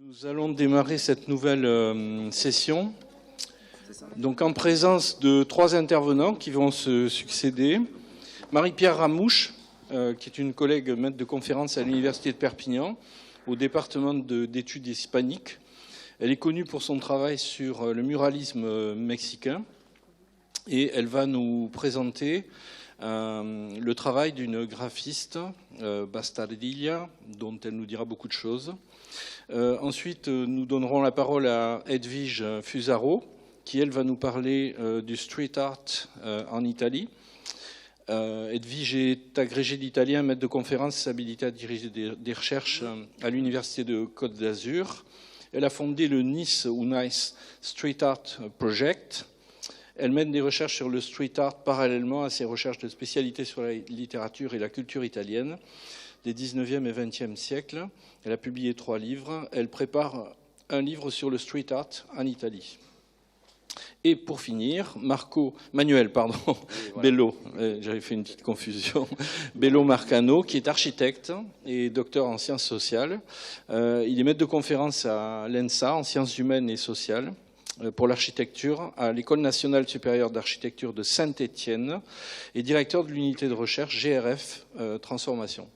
Nous allons démarrer cette nouvelle session, donc en présence de trois intervenants qui vont se succéder. Marie-Pierre Ramouche, qui est une collègue maître de conférence à l'Université de Perpignan, au département d'études hispaniques. Elle est connue pour son travail sur le muralisme mexicain et elle va nous présenter le travail d'une graphiste, Bastardilla, dont elle nous dira beaucoup de choses. Ensuite, nous donnerons la parole à Edwige Fusaro, qui, elle, va nous parler du street art en Italie. Edwige est agrégée d'italien, maître de conférence, habilitée à diriger des recherches à l'Université de Côte d'Azur. Elle a fondé le Nice Street Art Project. Elle mène des recherches sur le street art parallèlement à ses recherches de spécialité sur la littérature et la culture italienne des 19e et 20e siècles. Elle a publié 3 livres. Elle prépare un livre sur le street art en Italie. Et pour finir, Manuel Bello, j'avais fait une petite confusion, Bello Marcano, qui est architecte et docteur en sciences sociales. Il est maître de conférence à l'ENSA, en sciences humaines et sociales, pour l'architecture à l'École nationale supérieure d'architecture de Saint-Étienne et directeur de l'unité de recherche GRF Transformation.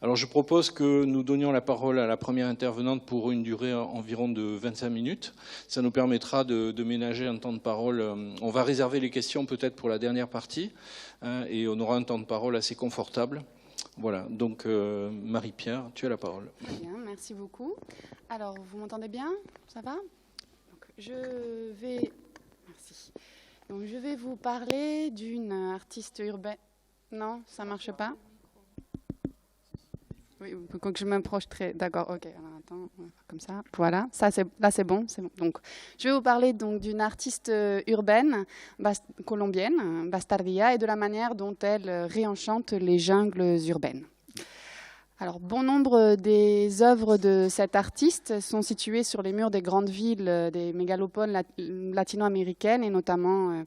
Alors je propose que nous donnions la parole à la première intervenante pour une durée environ de 25 minutes. Ça nous permettra de ménager un temps de parole. On va réserver les questions peut-être pour la dernière partie et on aura un temps de parole assez confortable. Voilà, donc Marie-Pierre, tu as la parole. Très bien, merci beaucoup. Alors, vous m'entendez bien? Ça va? Donc, je vais vous parler d'une artiste urbaine. Non, ça ne marche pas? Oui, quand je m'approche très... D'accord, ok. Alors, attends, on va faire comme ça. Voilà, là c'est bon, c'est bon. Donc, je vais vous parler donc d'une artiste urbaine colombienne, Bastardilla, et de la manière dont elle réenchante les jungles urbaines. Alors, bon nombre des œuvres de cette artiste sont situées sur les murs des grandes villes, des mégalopoles latino-américaines, et notamment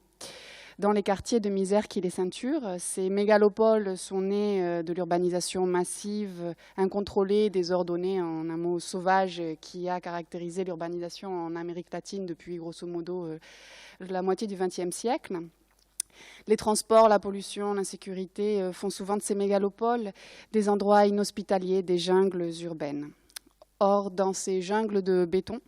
dans les quartiers de misère qui les ceinturent. Ces mégalopoles sont nées de l'urbanisation massive, incontrôlée, désordonnée, en un mot sauvage, qui a caractérisé l'urbanisation en Amérique latine depuis grosso modo la moitié du XXe siècle. Les transports, la pollution, l'insécurité font souvent de ces mégalopoles des endroits inhospitaliers, des jungles urbaines. Or, dans ces jungles de béton,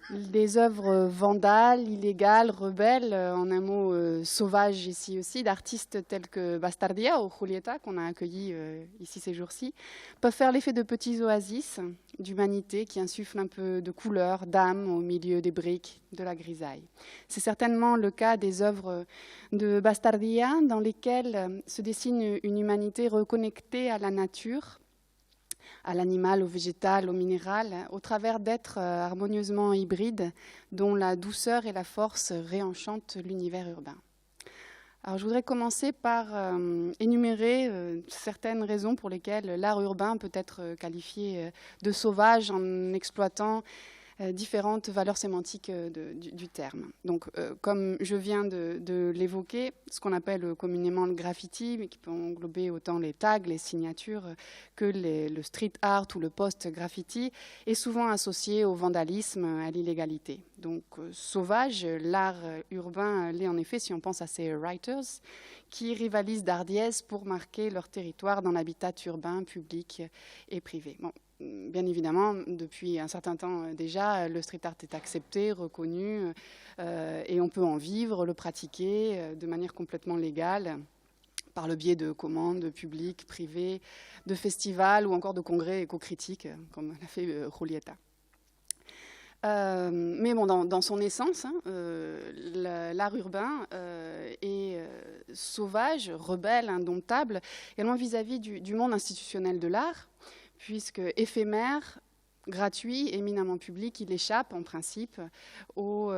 des œuvres vandales, illégales, rebelles, en un mot sauvages ici aussi, d'artistes tels que Bastardilla ou Julieta, qu'on a accueillis ici ces jours-ci, peuvent faire l'effet de petits oasis d'humanité qui insufflent un peu de couleur, d'âme au milieu des briques, de la grisaille. C'est certainement le cas des œuvres de Bastardilla dans lesquelles se dessine une humanité reconnectée à la nature, à l'animal, au végétal, au minéral, au travers d'êtres harmonieusement hybrides dont la douceur et la force réenchantent l'univers urbain. Alors, je voudrais commencer par énumérer certaines raisons pour lesquelles l'art urbain peut être qualifié de sauvage en exploitant différentes valeurs sémantiques du terme. Donc, comme je viens de l'évoquer, ce qu'on appelle communément le graffiti, mais qui peut englober autant les tags, les signatures, que le street art ou le post-graffiti, est souvent associé au vandalisme, à l'illégalité. Donc, sauvage, l'art urbain l'est en effet si on pense à ces writers qui rivalisent d'hardiesse pour marquer leur territoire dans l'habitat urbain, public et privé. Bon. Bien évidemment, depuis un certain temps déjà, le street art est accepté, reconnu, et on peut en vivre, le pratiquer de manière complètement légale, par le biais de commandes publiques, privées, de festivals ou encore de congrès éco-critiques, comme l'a fait Julieta. Mais bon, dans son essence, l'art urbain est sauvage, rebelle, indomptable, également vis-à-vis du monde institutionnel de l'art, puisque éphémère, gratuit, éminemment public, il échappe en principe aux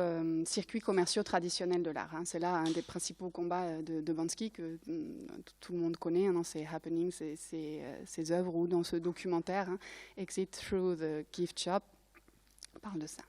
circuits commerciaux traditionnels de l'art. C'est là un des principaux combats de Banksy que tout le monde connaît, dans ces happenings, ces œuvres, ou dans ce documentaire, Exit Through the Gift Shop, on parle de ça.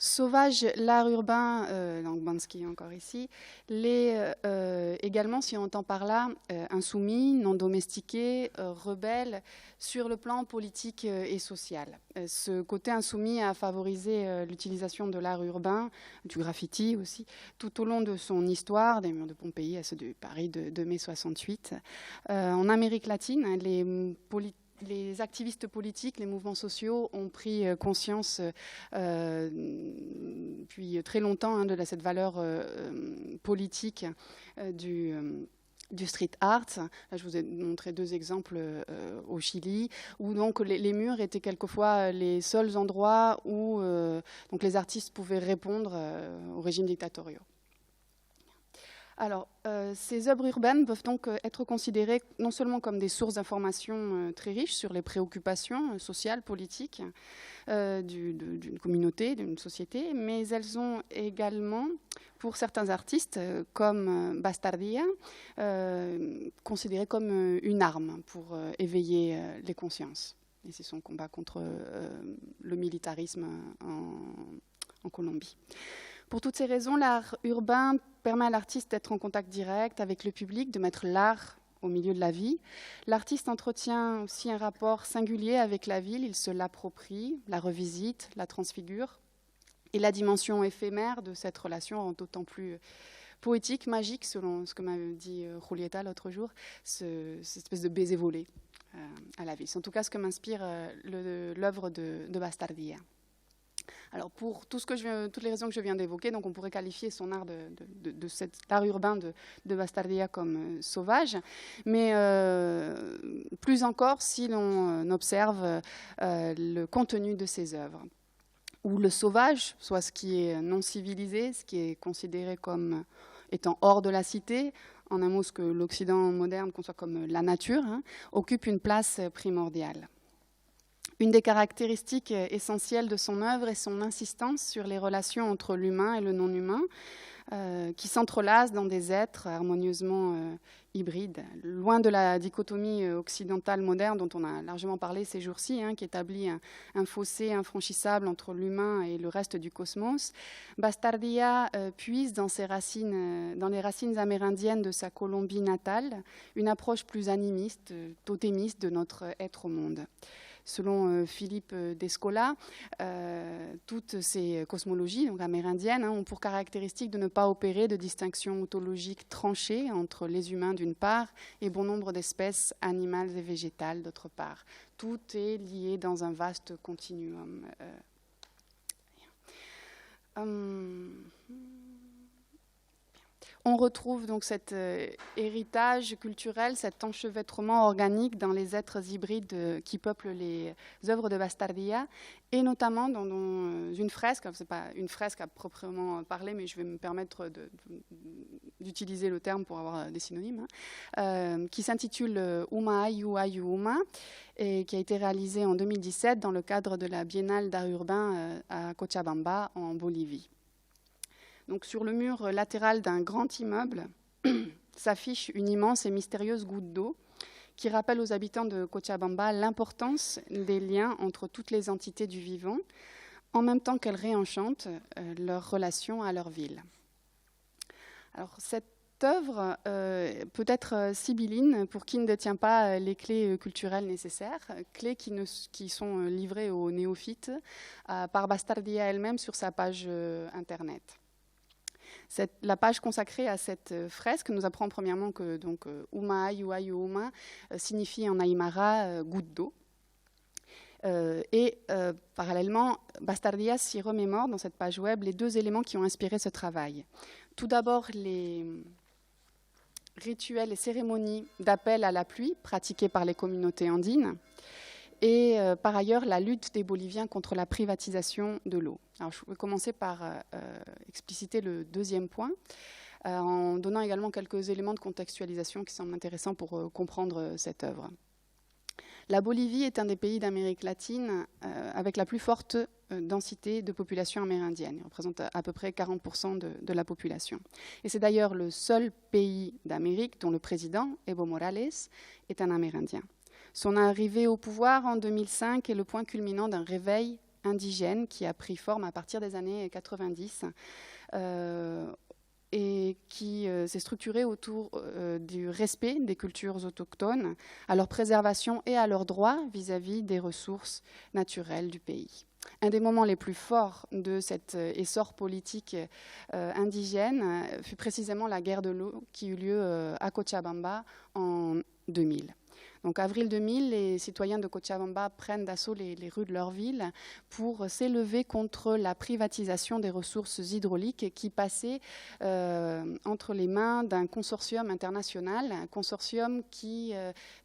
Sauvage, l'art urbain, donc Bansky encore ici, également, si on entend par là, insoumis, non domestiqué, rebelle, sur le plan politique et social. Ce côté insoumis a favorisé l'utilisation de l'art urbain, du graffiti aussi, tout au long de son histoire, des murs de Pompéi à ceux de Paris de mai 68. En Amérique latine, les activistes politiques, les mouvements sociaux ont pris conscience depuis très longtemps de cette valeur politique du street art. Là, je vous ai montré 2 exemples au Chili, où donc les murs étaient quelquefois les seuls endroits où donc les artistes pouvaient répondre au régime dictatoriaux. Alors, ces œuvres urbaines peuvent donc être considérées non seulement comme des sources d'informations très riches sur les préoccupations sociales, politiques d'une communauté, d'une société, mais elles ont également, pour certains artistes, comme Bastardia, considérées comme une arme pour éveiller les consciences. Et c'est son combat contre le militarisme en Colombie. Pour toutes ces raisons, l'art urbain permet à l'artiste d'être en contact direct avec le public, de mettre l'art au milieu de la vie. L'artiste entretient aussi un rapport singulier avec la ville, il se l'approprie, la revisite, la transfigure. Et la dimension éphémère de cette relation rend d'autant plus poétique, magique, selon ce que m'avait dit Julieta l'autre jour, cette espèce de baiser volé à la ville. C'est en tout cas ce que m'inspire l'œuvre de Bastardia. Alors pour toutes les raisons que je viens d'évoquer, donc on pourrait qualifier son art de cet art urbain de Bastardia comme sauvage, mais plus encore si l'on observe le contenu de ses œuvres, où le sauvage, soit ce qui est non civilisé, ce qui est considéré comme étant hors de la cité, en un mot ce que l'Occident moderne conçoit comme la nature, occupe une place primordiale. Une des caractéristiques essentielles de son œuvre est son insistance sur les relations entre l'humain et le non-humain, qui s'entrelacent dans des êtres harmonieusement hybrides. Loin de la dichotomie occidentale moderne dont on a largement parlé ces jours-ci, qui établit un fossé infranchissable entre l'humain et le reste du cosmos, Bastardia puise dans les racines amérindiennes de sa Colombie natale, une approche plus animiste, totémiste de notre être au monde. Selon Philippe Descola, toutes ces cosmologies donc amérindiennes ont pour caractéristique de ne pas opérer de distinction ontologique tranchée entre les humains d'une part et bon nombre d'espèces animales et végétales d'autre part. Tout est lié dans un vaste continuum. On retrouve donc cet héritage culturel, cet enchevêtrement organique dans les êtres hybrides qui peuplent les œuvres de Bastardia, et notamment dans une fresque, ce n'est pas une fresque à proprement parler, mais je vais me permettre d'utiliser le terme pour avoir des synonymes, qui s'intitule Uma Ayu Ayu Uma, et qui a été réalisée en 2017 dans le cadre de la Biennale d'art urbain à Cochabamba, en Bolivie. Donc, sur le mur latéral d'un grand immeuble s'affiche une immense et mystérieuse goutte d'eau qui rappelle aux habitants de Cochabamba l'importance des liens entre toutes les entités du vivant, en même temps qu'elles réenchantent leur relation à leur ville. Alors, cette œuvre peut être sibylline pour qui ne détient pas les clés culturelles nécessaires, clés qui sont livrées aux néophytes par Bastardia elle-même sur sa page Internet. La page consacrée à cette fresque nous apprend premièrement que donc, Uma Ayu Ayu Uma signifie en aymara goutte d'eau. Parallèlement, Bastardia s'y remémore dans cette page web les 2 éléments qui ont inspiré ce travail. Tout d'abord, les rituels et cérémonies d'appel à la pluie pratiqués par les communautés andines, et par ailleurs la lutte des Boliviens contre la privatisation de l'eau. Alors, je vais commencer par expliciter le 2e point, en donnant également quelques éléments de contextualisation qui semblent intéressants pour comprendre cette œuvre. La Bolivie est un des pays d'Amérique latine avec la plus forte densité de population amérindienne. Il représente à peu près 40% de la population. Et c'est d'ailleurs le seul pays d'Amérique dont le président, Evo Morales, est un Amérindien. Son arrivée au pouvoir en 2005 est le point culminant d'un réveil indigène qui a pris forme à partir des années 90 et qui s'est structuré autour du respect des cultures autochtones, à leur préservation et à leurs droits vis-à-vis des ressources naturelles du pays. Un des moments les plus forts de cet essor politique indigène fut précisément la guerre de l'eau qui eut lieu à Cochabamba en 2000. Donc, avril 2000, les citoyens de Cochabamba prennent d'assaut les rues de leur ville pour s'élever contre la privatisation des ressources hydrauliques qui passait entre les mains d'un consortium international, un consortium qui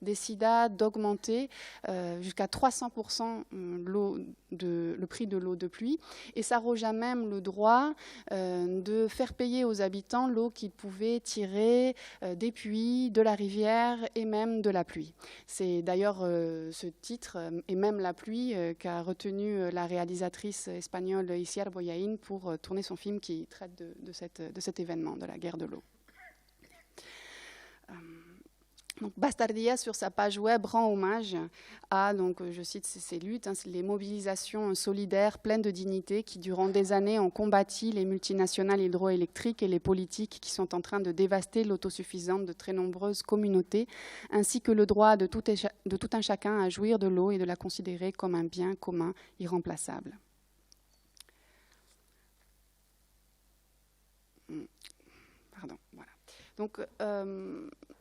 décida d'augmenter jusqu'à 300% le prix de l'eau de pluie et s'arrogea même le droit de faire payer aux habitants l'eau qu'ils pouvaient tirer des puits, de la rivière et même de la pluie. C'est d'ailleurs ce titre et même la pluie qu'a retenu la réalisatrice espagnole Itziar Boyain pour tourner son film qui traite de cet événement, de la guerre de l'eau. Donc, Bastardia, sur sa page web, rend hommage à, donc, je cite ces luttes, les mobilisations solidaires pleines de dignité qui, durant des années, ont combattu les multinationales hydroélectriques et les politiques qui sont en train de dévaster l'autosuffisance de très nombreuses communautés, ainsi que le droit de tout un chacun à jouir de l'eau et de la considérer comme un bien commun irremplaçable. Pardon, voilà. Donc,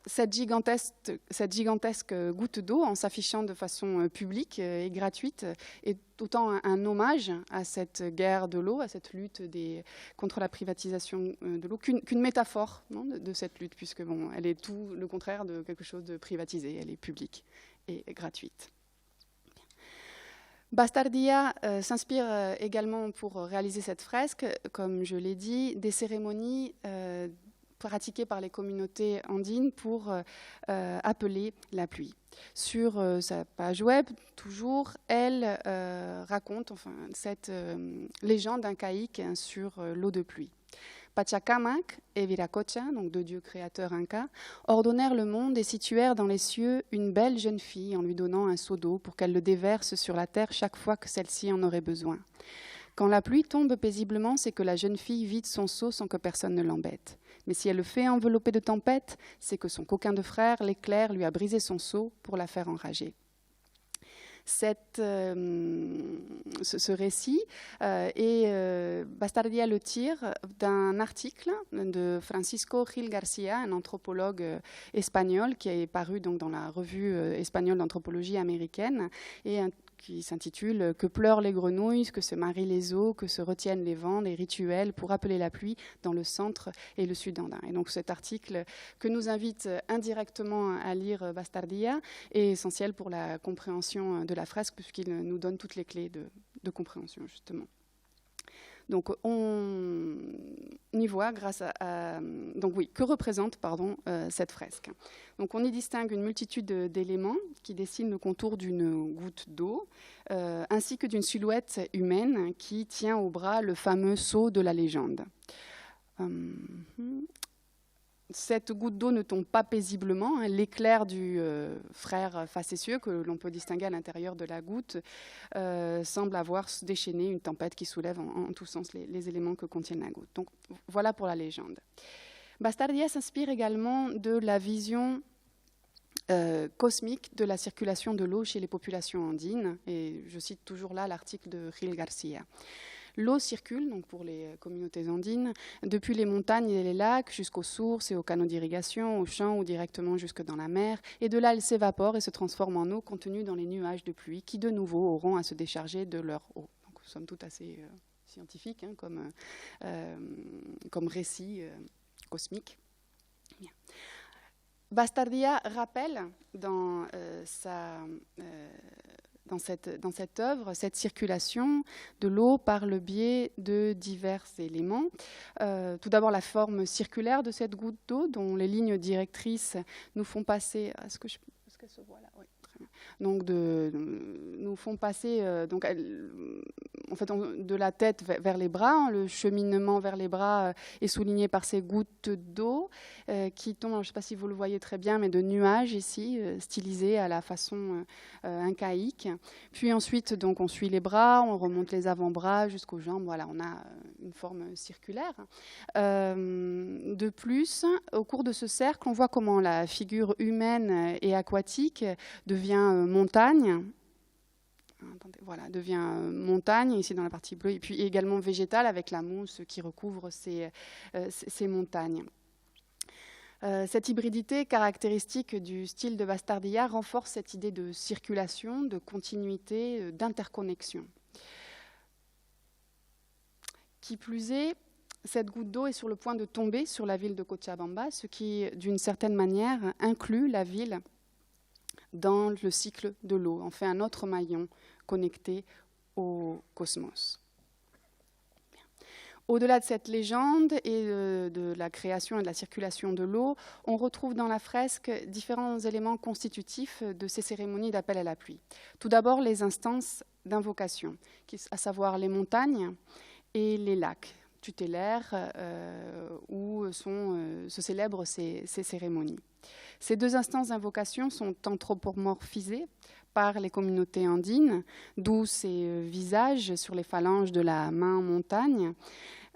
cette gigantesque goutte d'eau, en s'affichant de façon publique et gratuite, est autant un hommage à cette guerre de l'eau, à cette lutte contre la privatisation de l'eau, qu'une métaphore, non, de cette lutte, puisque bon, elle est tout le contraire de quelque chose de privatisé, elle est publique et gratuite. Bastardia s'inspire également pour réaliser cette fresque, comme je l'ai dit, des cérémonies pratiquées par les communautés andines pour appeler la pluie. Sur sa page web, toujours, elle raconte cette légende incaïque sur l'eau de pluie. Pachacamac et Viracocha, donc deux dieux créateurs incas, ordonnèrent le monde et situèrent dans les cieux une belle jeune fille en lui donnant un seau d'eau pour qu'elle le déverse sur la terre chaque fois que celle-ci en aurait besoin. Quand la pluie tombe paisiblement, c'est que la jeune fille vide son seau sans que personne ne l'embête. Mais si elle le fait envelopper de tempête, c'est que son coquin de frère, l'éclair, lui a brisé son seau pour la faire enrager. Ce récit Bastardia le tire d'un article de Francisco Gil Garcia, un anthropologue espagnol qui est paru donc dans la revue espagnole d'anthropologie américaine et qui s'intitule « Que pleurent les grenouilles, que se marient les eaux, que se retiennent les vents, les rituels pour appeler la pluie dans le centre et le sud andin ». Et donc cet article que nous invite indirectement à lire Bastardia est essentiel pour la compréhension de la fresque puisqu'il nous donne toutes les clés de compréhension justement. Donc on y voit grâce à donc oui, que représente cette fresque. Donc on y distingue une multitude d'éléments qui dessinent le contour d'une goutte d'eau, ainsi que d'une silhouette humaine qui tient au bras le fameux seau de la légende. Cette goutte d'eau ne tombe pas paisiblement. L'éclair du frère facétieux que l'on peut distinguer à l'intérieur de la goutte semble avoir déchaîné une tempête qui soulève en tous sens les éléments que contient la goutte. Donc voilà pour la légende. Bastardia s'inspire également de la vision cosmique de la circulation de l'eau chez les populations andines. Et je cite toujours là l'article de Gil Garcia. L'eau circule, donc pour les communautés andines, depuis les montagnes et les lacs jusqu'aux sources et aux canaux d'irrigation, aux champs ou directement jusque dans la mer. Et de là, elle s'évapore et se transforme en eau contenue dans les nuages de pluie qui, de nouveau, auront à se décharger de leur eau. Donc, somme toute assez scientifique comme récit cosmique. Bien. Bastardia rappelle dans cette œuvre, cette circulation de l'eau par le biais de divers éléments. Tout d'abord, la forme circulaire de cette goutte d'eau, dont les lignes directrices nous font passer... Est-ce qu'elle se voit là ? Oui, très bien. donc nous font passer de la tête vers les bras. Le cheminement vers les bras est souligné par ces gouttes d'eau qui tombent, je ne sais pas si vous le voyez très bien, mais de nuages ici, stylisés à la façon incaïque. Puis ensuite, donc, on suit les bras, on remonte les avant-bras jusqu'aux jambes. Voilà, on a une forme circulaire. De plus, au cours de ce cercle, on voit comment la figure humaine et aquatique devient montagne. Attendez, voilà, devient montagne, ici dans la partie bleue, et puis également végétale avec la mousse qui recouvre ces montagnes. Cette hybridité caractéristique du style de Bastardia renforce cette idée de circulation, de continuité, d'interconnexion. Qui plus est, cette goutte d'eau est sur le point de tomber sur la ville de Cochabamba, ce qui, d'une certaine manière, inclut la ville dans le cycle de l'eau, en fait un autre maillon connecté au cosmos. Au-delà de cette légende et de la création et de la circulation de l'eau, on retrouve dans la fresque différents éléments constitutifs de ces cérémonies d'appel à la pluie. Tout d'abord, les instances d'invocation, à savoir les montagnes et les lacs tutélaires où se célèbrent ces cérémonies. Ces deux instances d'invocation sont anthropomorphisées par les communautés andines, d'où ces visages sur les phalanges de la main montagne.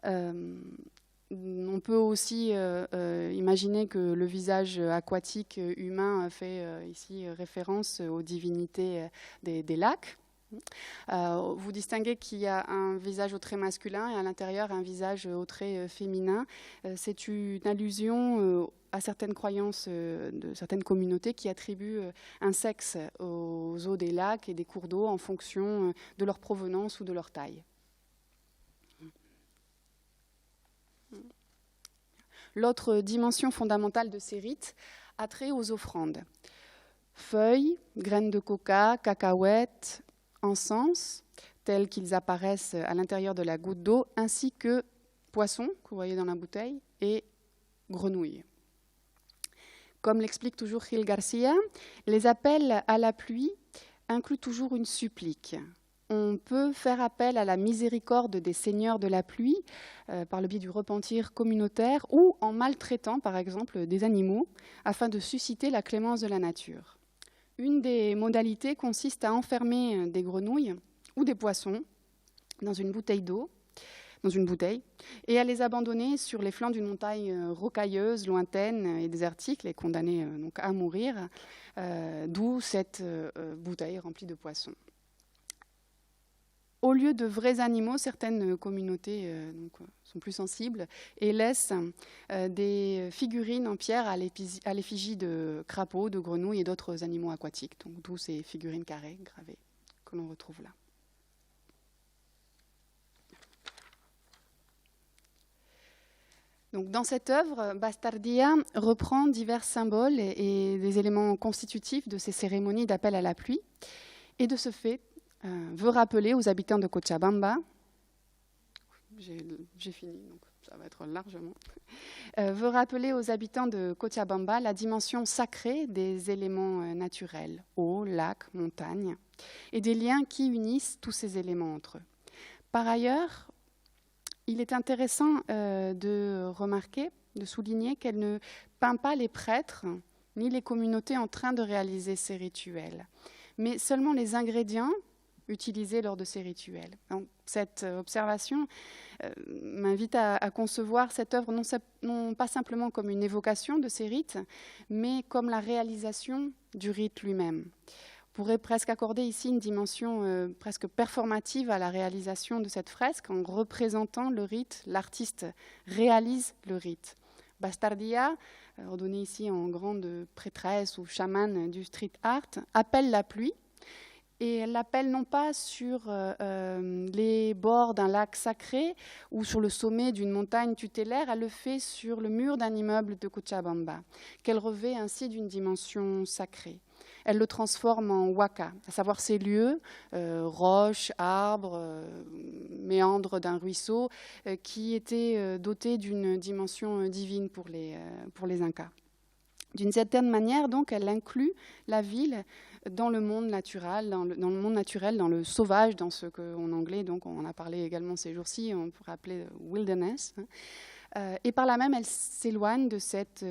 On peut aussi imaginer que le visage aquatique humain fait ici référence aux divinités des lacs. Vous distinguez qu'il y a un visage au trait masculin et à l'intérieur un visage au trait féminin. C'est une allusion à certaines croyances de certaines communautés qui attribuent un sexe aux eaux des lacs et des cours d'eau en fonction de leur provenance ou de leur taille. L'autre dimension fondamentale de ces rites a trait aux offrandes. Feuilles, graines de coca, cacahuètes, encens, tels qu'ils apparaissent à l'intérieur de la goutte d'eau, ainsi que poissons, que vous voyez dans la bouteille, et grenouilles. Comme l'explique toujours Gil Garcia, les appels à la pluie incluent toujours une supplique. On peut faire appel à la miséricorde des seigneurs de la pluie par le biais du repentir communautaire ou en maltraitant, par exemple, des animaux afin de susciter la clémence de la nature. Une des modalités consiste à enfermer des grenouilles ou des poissons dans une bouteille d'eau, et à les abandonner sur les flancs d'une montagne rocailleuse, lointaine et désertique, les condamner donc à mourir, d'où cette bouteille remplie de poissons. Au lieu de vrais animaux, certaines communautés sont plus sensibles et laissent des figurines en pierre à l'effigie de crapauds, de grenouilles et d'autres animaux aquatiques. Donc, d'où ces figurines carrées, gravées, que l'on retrouve là. Donc, dans cette œuvre, Bastardia reprend divers symboles et des éléments constitutifs de ces cérémonies d'appel à la pluie. Et de ce fait, veut rappeler aux habitants de Cochabamba, j'ai fini, donc ça va être largement, veut rappeler aux habitants de Cochabamba la dimension sacrée des éléments naturels, eau, lac, montagne, et des liens qui unissent tous ces éléments entre eux. Par ailleurs, il est intéressant de remarquer, de souligner qu'elle ne peint pas les prêtres ni les communautés en train de réaliser ces rituels, mais seulement les ingrédients utilisés lors de ces rituels. Donc, cette observation m'invite à concevoir cette œuvre non pas simplement comme une évocation de ces rites, mais comme la réalisation du rite lui-même. On pourrait presque accorder ici une dimension presque performative à la réalisation de cette fresque. En représentant le rite, l'artiste réalise le rite. Bastardia, ordonnée ici en grande prêtresse ou chamane du street art, appelle la pluie. Et elle l'appelle non pas sur les bords d'un lac sacré ou sur le sommet d'une montagne tutélaire, elle le fait sur le mur d'un immeuble de Cochabamba, qu'elle revêt ainsi d'une dimension sacrée. Elle le transforme en waka, à savoir ces lieux, roches, arbres, méandres d'un ruisseau, qui étaient dotés d'une dimension divine pour les Incas. D'une certaine manière, donc, elle inclut la ville dans le monde naturel, dans le sauvage, dans ce qu'en anglais, donc, on en a parlé également ces jours-ci, on pourrait appeler wilderness. Et par là même, elle s'éloigne de cette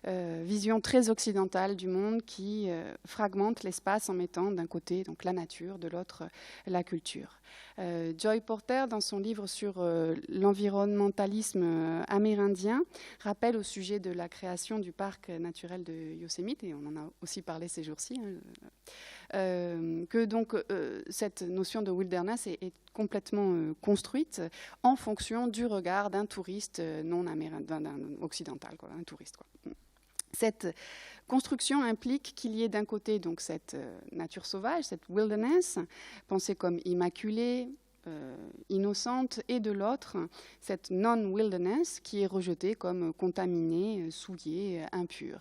vision très occidentale du monde qui fragmente l'espace en mettant d'un côté donc, la nature, de l'autre la culture. Joy Porter, dans son livre sur l'environnementalisme amérindien, rappelle au sujet de la création du parc naturel de Yosemite, et on en a aussi parlé ces jours-ci, que donc cette notion de wilderness est complètement construite en fonction du regard d'un touriste non amérindien, d'un occidental, quoi, un touriste, quoi. Cette construction implique qu'il y ait d'un côté donc cette nature sauvage, cette wilderness, pensée comme immaculée, innocente, et de l'autre, cette non-wilderness qui est rejetée comme contaminée, souillée, impure.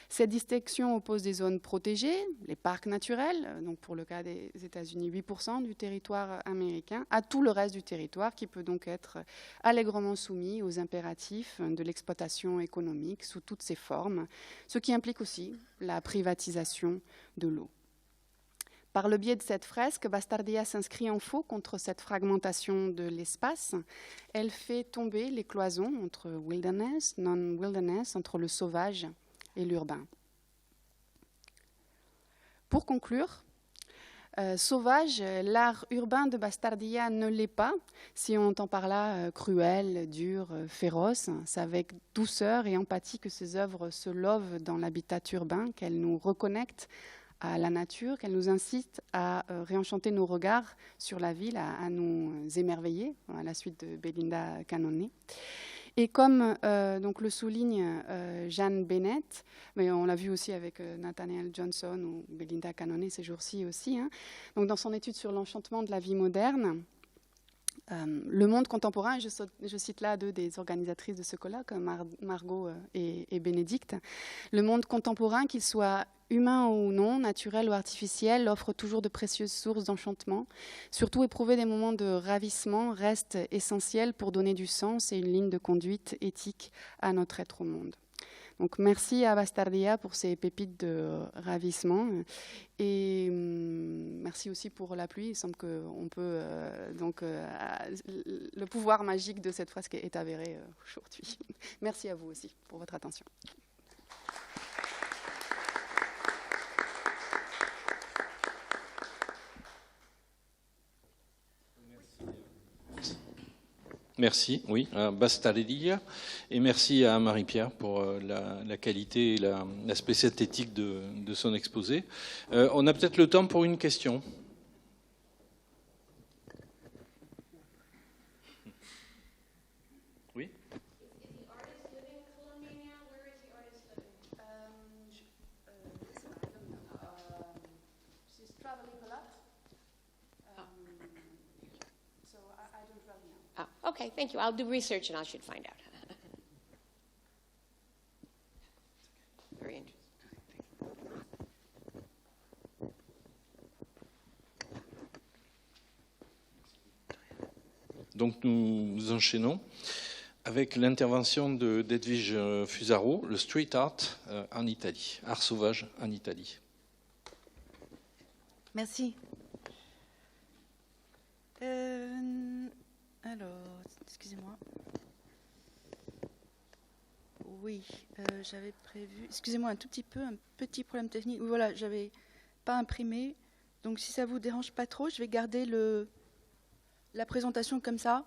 Cette distinction oppose des zones protégées, les parcs naturels, donc pour le cas des États-Unis, 8% du territoire américain, à tout le reste du territoire qui peut donc être allègrement soumis aux impératifs de l'exploitation économique sous toutes ses formes, ce qui implique aussi la privatisation de l'eau. Par le biais de cette fresque, Bastardia s'inscrit en faux contre cette fragmentation de l'espace. Elle fait tomber les cloisons entre wilderness, non-wilderness, entre le sauvage et l'urbain. Pour conclure, sauvage, l'art urbain de Bastardia ne l'est pas, si on entend par là cruel, dur, féroce. C'est avec douceur et empathie que ses œuvres se lovent dans l'habitat urbain, qu'elles nous reconnectent à la nature, qu'elle nous incite à réenchanter nos regards sur la ville, à nous émerveiller, à la suite de Belinda Canone. Et comme donc le souligne Jeanne Bennett, mais on l'a vu aussi avec Nathaniel Johnson ou Belinda Canone ces jours-ci aussi, hein, donc dans son étude sur l'enchantement de la vie moderne, le monde contemporain, je cite là deux des organisatrices de ce colloque, Margot et Bénédicte, le monde contemporain, qu'il soit humain ou non, naturel ou artificiel, offre toujours de précieuses sources d'enchantement. Surtout, éprouver des moments de ravissement reste essentiel pour donner du sens et une ligne de conduite éthique à notre être au monde. Donc, merci à Bastardia pour ces pépites de ravissement et merci aussi pour la pluie. Il semble qu'on peut le pouvoir magique de cette fresque est avéré aujourd'hui. Merci à vous aussi pour votre attention. Merci, oui, à Bastardia, et merci à Marie-Pierre pour la qualité et l'aspect synthétique de son exposé. On a peut-être le temps pour une question. Oui. Okay, thank you. I'll do research and I should find out. Very interesting. Donc nous enchaînons avec l'intervention d'Edwige Fusaro, le street art en Italie, art sauvage en Italie. Merci. Alors, excusez-moi. Oui, j'avais prévu... Excusez-moi un tout petit peu, un petit problème technique. Oui, voilà, j'avais pas imprimé. Donc, si ça vous dérange pas trop, je vais garder la présentation comme ça,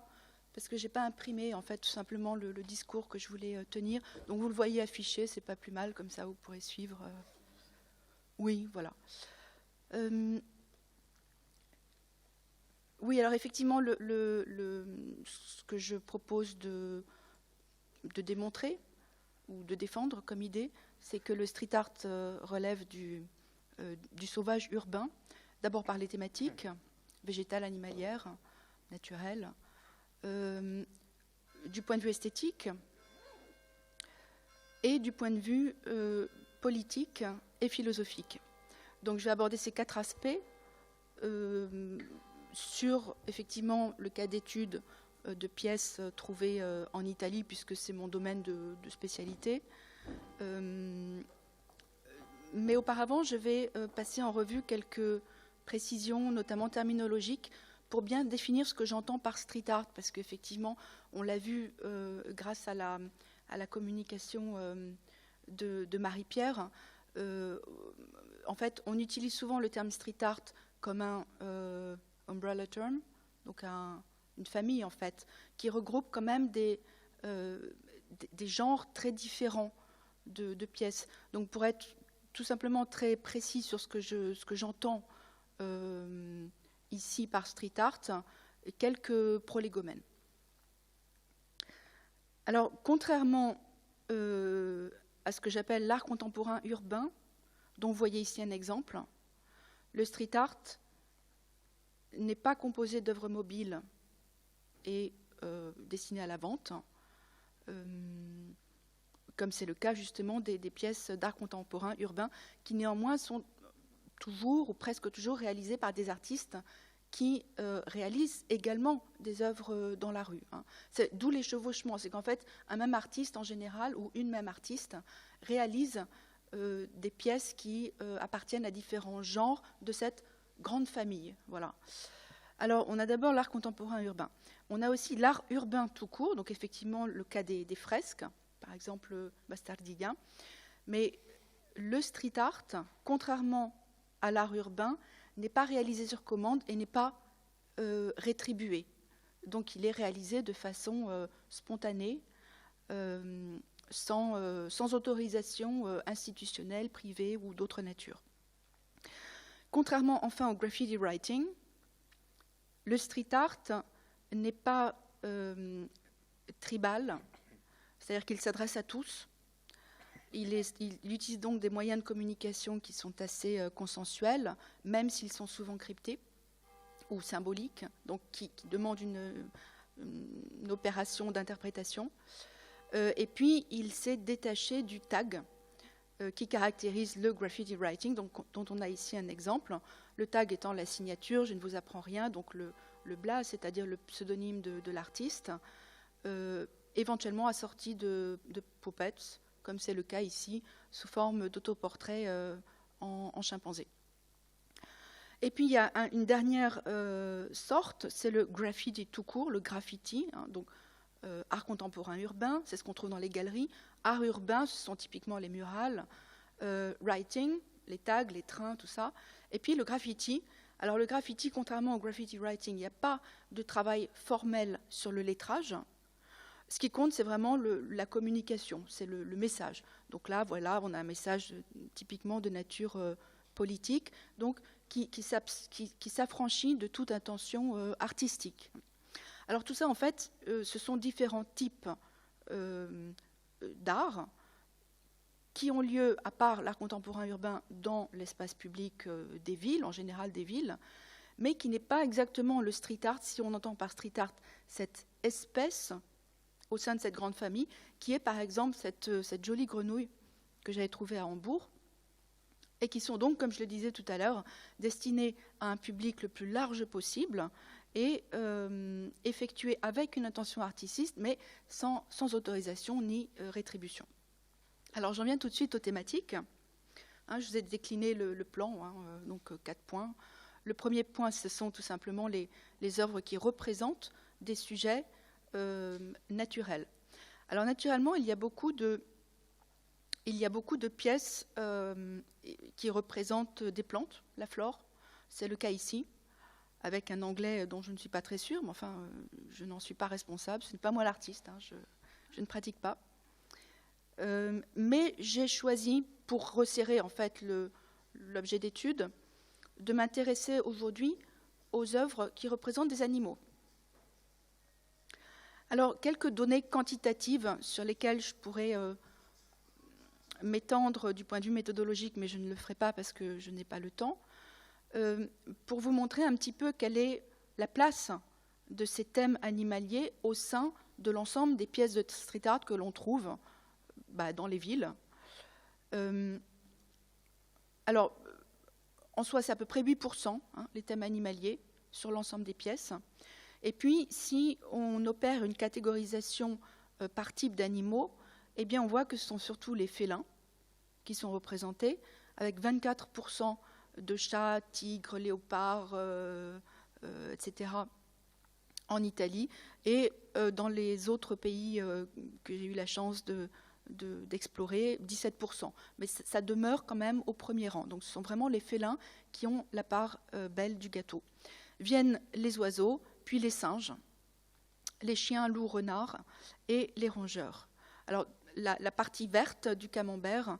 parce que j'ai pas imprimé, en fait, tout simplement le discours que je voulais tenir. Donc, vous le voyez affiché, c'est pas plus mal, comme ça, vous pourrez suivre. Oui, voilà. Oui, alors effectivement, ce que je propose de démontrer ou de défendre comme idée, c'est que le street art relève du sauvage urbain, d'abord par les thématiques végétales, animalières, naturelles, du point de vue esthétique et du point de vue politique et philosophique. Donc je vais aborder ces quatre aspects sur effectivement le cas d'étude de pièces trouvées en Italie, puisque c'est mon domaine de spécialité, Mais auparavant, je vais passer en revue quelques précisions, notamment terminologiques, pour bien définir ce que j'entends par street art, parce qu'effectivement, on l'a vu grâce à la communication de Marie-Pierre. En fait, on utilise souvent le terme street art comme un umbrella term, donc une famille en fait, qui regroupe quand même des genres très différents de pièces. Donc pour être tout simplement très précis sur ce que j'entends ici par street art, quelques prolégomènes. Alors, contrairement à ce que j'appelle l'art contemporain urbain, dont vous voyez ici un exemple, le street art n'est pas composé d'œuvres mobiles et destinées à la vente, comme c'est le cas justement des pièces d'art contemporain urbain, qui néanmoins sont toujours ou presque toujours réalisées par des artistes qui réalisent également des œuvres dans la rue. D'où les chevauchements. C'est qu'en fait, un même artiste en général, ou une même artiste, réalise des pièces qui appartiennent à différents genres de cette grande famille. Voilà. Alors, on a d'abord l'art contemporain urbain. On a aussi l'art urbain tout court, donc effectivement le cas des fresques, par exemple Bastardia. Mais le street art, contrairement à l'art urbain, n'est pas réalisé sur commande et n'est pas rétribué. Donc il est réalisé de façon spontanée, sans autorisation institutionnelle, privée ou d'autre nature. Contrairement enfin au graffiti writing, le street art n'est pas tribal, c'est-à-dire qu'il s'adresse à tous. Il utilise donc des moyens de communication qui sont assez consensuels, même s'ils sont souvent cryptés ou symboliques, donc qui demandent une opération d'interprétation. Et puis, il s'est détaché du tag qui caractérise le graffiti writing, dont on a ici un exemple. Le tag étant la signature, je ne vous apprends rien, donc le blaze, c'est-à-dire le pseudonyme de l'artiste, éventuellement assorti de puppets, comme c'est le cas ici, sous forme d'autoportrait en chimpanzé. Et puis il y a une dernière sorte, c'est le graffiti tout court, le graffiti, donc art contemporain urbain, c'est ce qu'on trouve dans les galeries. Art urbain, ce sont typiquement les murales, writing, les tags, les trains, tout ça. Et puis le graffiti. Alors le graffiti, contrairement au graffiti writing, il n'y a pas de travail formel sur le lettrage. Ce qui compte, c'est vraiment la communication, c'est le message. Donc là, voilà, on a un message typiquement de nature politique, donc qui s'affranchit de toute intention artistique. Alors tout ça, en fait, ce sont différents types d'art qui ont lieu, à part l'art contemporain urbain, dans l'espace public des villes, en général des villes, mais qui n'est pas exactement le street art, si on entend par street art cette espèce au sein de cette grande famille, qui est par exemple cette jolie grenouille que j'avais trouvée à Hambourg, et qui sont donc, comme je le disais tout à l'heure, destinées à un public le plus large possible et effectuées avec une intention artistique, mais sans autorisation ni rétribution. Alors j'en viens tout de suite aux thématiques. Je vous ai décliné le plan, donc 4 points. Le premier point, ce sont tout simplement les œuvres qui représentent des sujets naturels. Alors naturellement, il y a beaucoup de pièces qui représentent des plantes, la flore. C'est le cas ici, avec un anglais dont je ne suis pas très sûre, mais enfin, je n'en suis pas responsable. Ce n'est pas moi l'artiste, je ne pratique pas. Mais j'ai choisi, pour resserrer en fait l'objet d'étude, de m'intéresser aujourd'hui aux œuvres qui représentent des animaux. Alors, quelques données quantitatives sur lesquelles je pourrais m'étendre du point de vue méthodologique, mais je ne le ferai pas parce que je n'ai pas le temps, pour vous montrer un petit peu quelle est la place de ces thèmes animaliers au sein de l'ensemble des pièces de street art que l'on trouve dans les villes. Alors, en soi, c'est à peu près 8%, les thèmes animaliers, sur l'ensemble des pièces. Et puis, si on opère une catégorisation par type d'animaux, eh bien, on voit que ce sont surtout les félins qui sont représentés, avec 24% de chats, tigres, léopards, etc. en Italie, et dans les autres pays que j'ai eu la chance d'explorer, 17%. Mais ça demeure quand même au premier rang. Donc ce sont vraiment les félins qui ont la part belle du gâteau. Viennent les oiseaux, puis les singes, les chiens, loups, renards et les rongeurs. Alors la partie verte du camembert,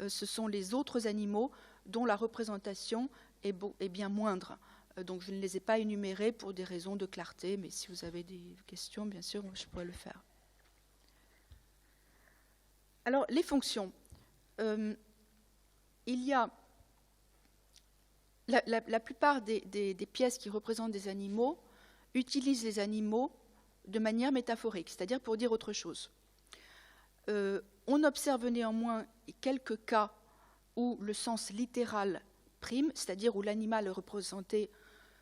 ce sont les autres animaux dont la représentation est bien moindre. Donc je ne les ai pas énumérés pour des raisons de clarté, mais si vous avez des questions, bien sûr, je pourrais le faire. Alors, les fonctions. Il y a la plupart des pièces qui représentent des animaux utilisent les animaux de manière métaphorique, c'est-à-dire pour dire autre chose. On observe néanmoins quelques cas où le sens littéral prime, c'est-à-dire où l'animal est représenté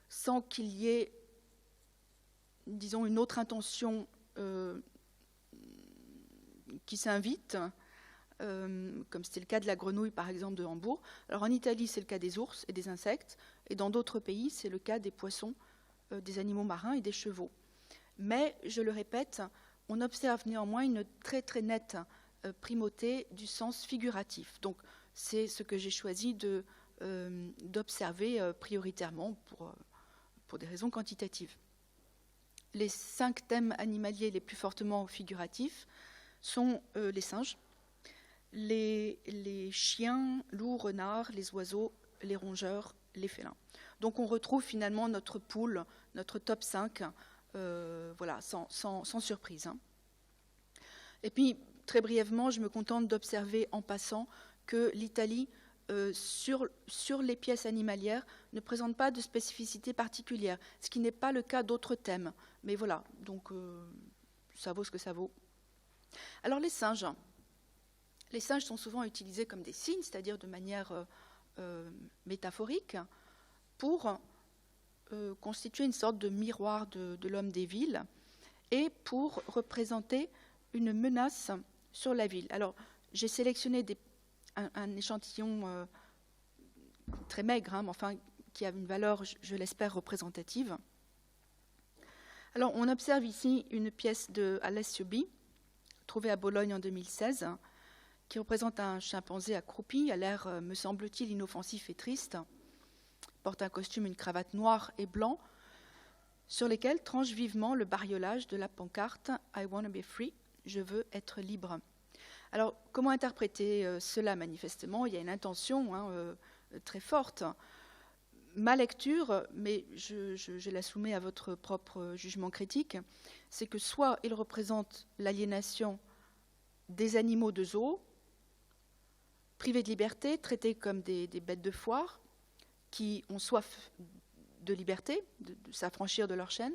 sans qu'il y ait, disons, une autre intention qui s'invite, comme c'était le cas de la grenouille, par exemple, de Hambourg. Alors en Italie, c'est le cas des ours et des insectes, et dans d'autres pays, c'est le cas des poissons, des animaux marins et des chevaux. Mais, je le répète, on observe néanmoins une très très nette primauté du sens figuratif. Donc c'est ce que j'ai choisi d'observer prioritairement pour des raisons quantitatives. Les 5 thèmes animaliers les plus fortement figuratifs sont les singes, les chiens, loups, renards, les oiseaux, les rongeurs, les félins. Donc on retrouve finalement notre pool, notre top 5, voilà, sans surprise. Hein. Et puis, très brièvement, je me contente d'observer en passant que l'Italie, sur les pièces animalières, ne présente pas de spécificité particulière, ce qui n'est pas le cas d'autres thèmes. Mais voilà, donc ça vaut ce que ça vaut. Alors les singes sont souvent utilisés comme des signes, c'est-à-dire de manière métaphorique, pour constituer une sorte de miroir de l'homme des villes et pour représenter une menace sur la ville. Alors j'ai sélectionné un échantillon très maigre, hein, mais enfin qui a une valeur, je l'espère, représentative. Alors on observe ici une pièce de Alessio B, trouvée à Bologne en 2016, qui représente un chimpanzé accroupi, à l'air, me semble-t-il, inoffensif et triste. Il porte un costume, une cravate noire et blanc, sur lesquels tranche vivement le bariolage de la pancarte « I wanna be free », je veux être libre. Alors, comment interpréter cela? Manifestement, il y a une intention très forte. Ma lecture, mais je la soumets à votre propre jugement critique, c'est que soit il représente l'aliénation des animaux de zoo, privés de liberté, traités comme des bêtes de foire, qui ont soif de liberté, de s'affranchir de leur chaîne,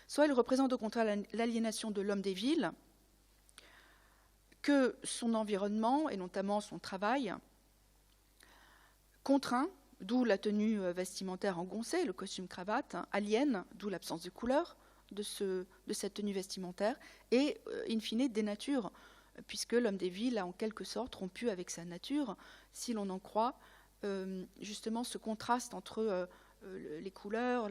soit il représente au contraire l'aliénation de l'homme des villes, que son environnement, et notamment son travail, contraint, d'où la tenue vestimentaire engoncée, le costume-cravate, aliène, d'où l'absence de couleur de cette tenue vestimentaire, et in fine dénature, puisque l'homme des villes a en quelque sorte rompu avec sa nature, si l'on en croit justement ce contraste entre les couleurs,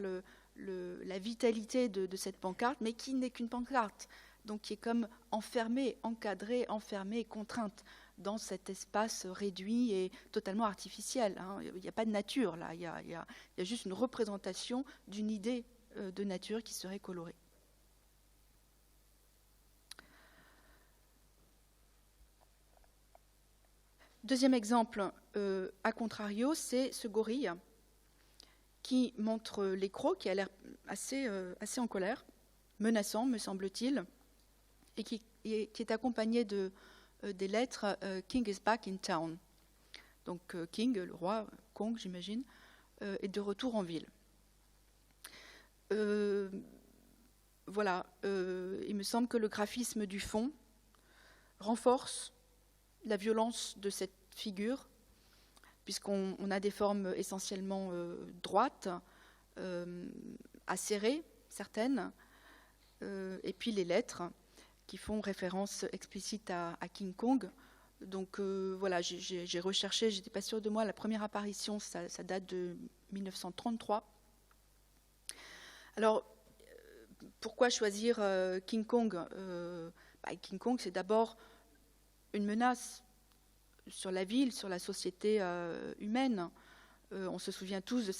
la vitalité de cette pancarte, mais qui n'est qu'une pancarte, donc qui est comme enfermée, encadrée, enfermée, contrainte dans cet espace réduit et totalement artificiel. Hein. Il n'y a pas de nature là, il y a juste une représentation d'une idée de nature qui serait colorée. Deuxième exemple, à contrario, c'est ce gorille qui montre l'écrou, qui a l'air assez en colère, menaçant, me semble-t-il, et qui est accompagné des lettres « King is back in town ». Donc King, le roi, Kong, j'imagine, est de retour en ville. Voilà, il me semble que le graphisme du fond renforce la violence de cette figure, puisqu'on a des formes essentiellement droites, acérées, certaines, et puis les lettres qui font référence explicite à King Kong Donc voilà, j'ai recherché, j'étais pas sûre de moi. La première apparition, ça date de 1933. Alors, pourquoi choisir King Kong? King Kong, c'est d'abord une menace sur la ville, sur la société humaine. On se souvient tous de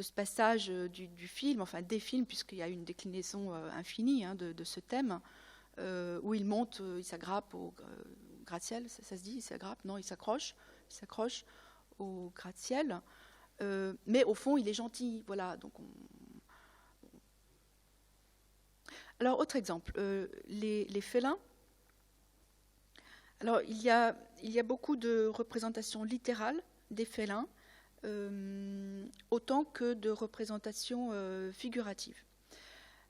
ce passage du film, enfin des films, puisqu'il y a une déclinaison infinie de ce thème, où il monte, il s'aggrappe au gratte-ciel, ça se dit, il s'aggrappe, non, il s'accroche au gratte-ciel, mais au fond, il est gentil, voilà. Donc Alors, autre exemple, les félins. Alors, il y a beaucoup de représentations littérales des félins, autant que de représentations figuratives.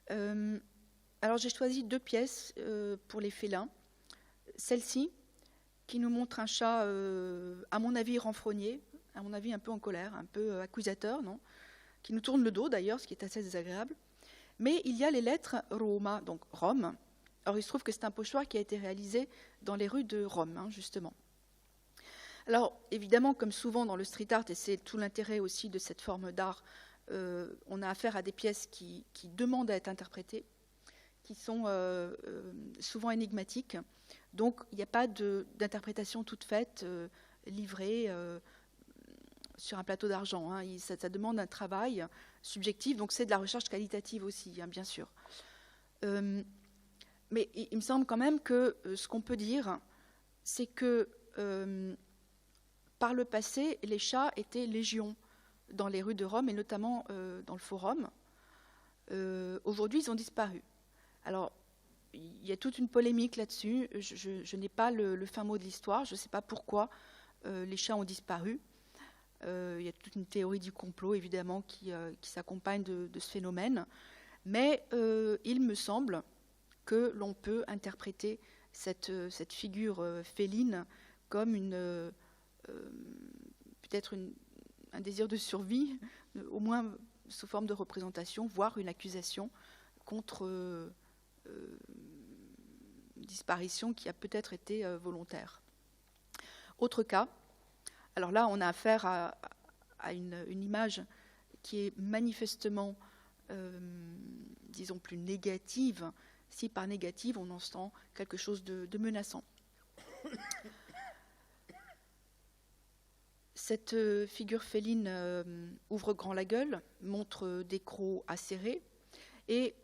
Alors, j'ai choisi 2 pièces pour les félins. Celle-ci, qui nous montre un chat, à mon avis, renfrogné, à mon avis, un peu en colère, un peu accusateur, non, qui nous tourne le dos, d'ailleurs, ce qui est assez désagréable. Mais il y a les lettres Roma, donc Rome. Alors, il se trouve que c'est un pochoir qui a été réalisé dans les rues de Rome, justement. Alors, évidemment, comme souvent dans le street art, et c'est tout l'intérêt aussi de cette forme d'art, on a affaire à des pièces qui demandent à être interprétées, qui sont souvent énigmatiques. Donc, il n'y a pas d'interprétation toute faite, livrée sur un plateau d'argent. Ça demande un travail subjectif, donc c'est de la recherche qualitative aussi, bien sûr. Mais il me semble quand même que ce qu'on peut dire, c'est que par le passé, les chats étaient légion dans les rues de Rome, et notamment dans le Forum. Aujourd'hui, ils ont disparu. Alors, il y a toute une polémique là-dessus. Je n'ai pas le fin mot de l'histoire. Je ne sais pas pourquoi les chats ont disparu. Il y a toute une théorie du complot, évidemment, qui s'accompagne de ce phénomène. Mais il me semble que l'on peut interpréter cette figure féline comme peut-être un désir de survie, au moins sous forme de représentation, voire une accusation contre une disparition qui a peut-être été volontaire. Autre cas, alors là, on a affaire à une image qui est manifestement, disons, plus négative, si par négative, on entend quelque chose de menaçant. Cette figure féline ouvre grand la gueule, montre des crocs acérés, et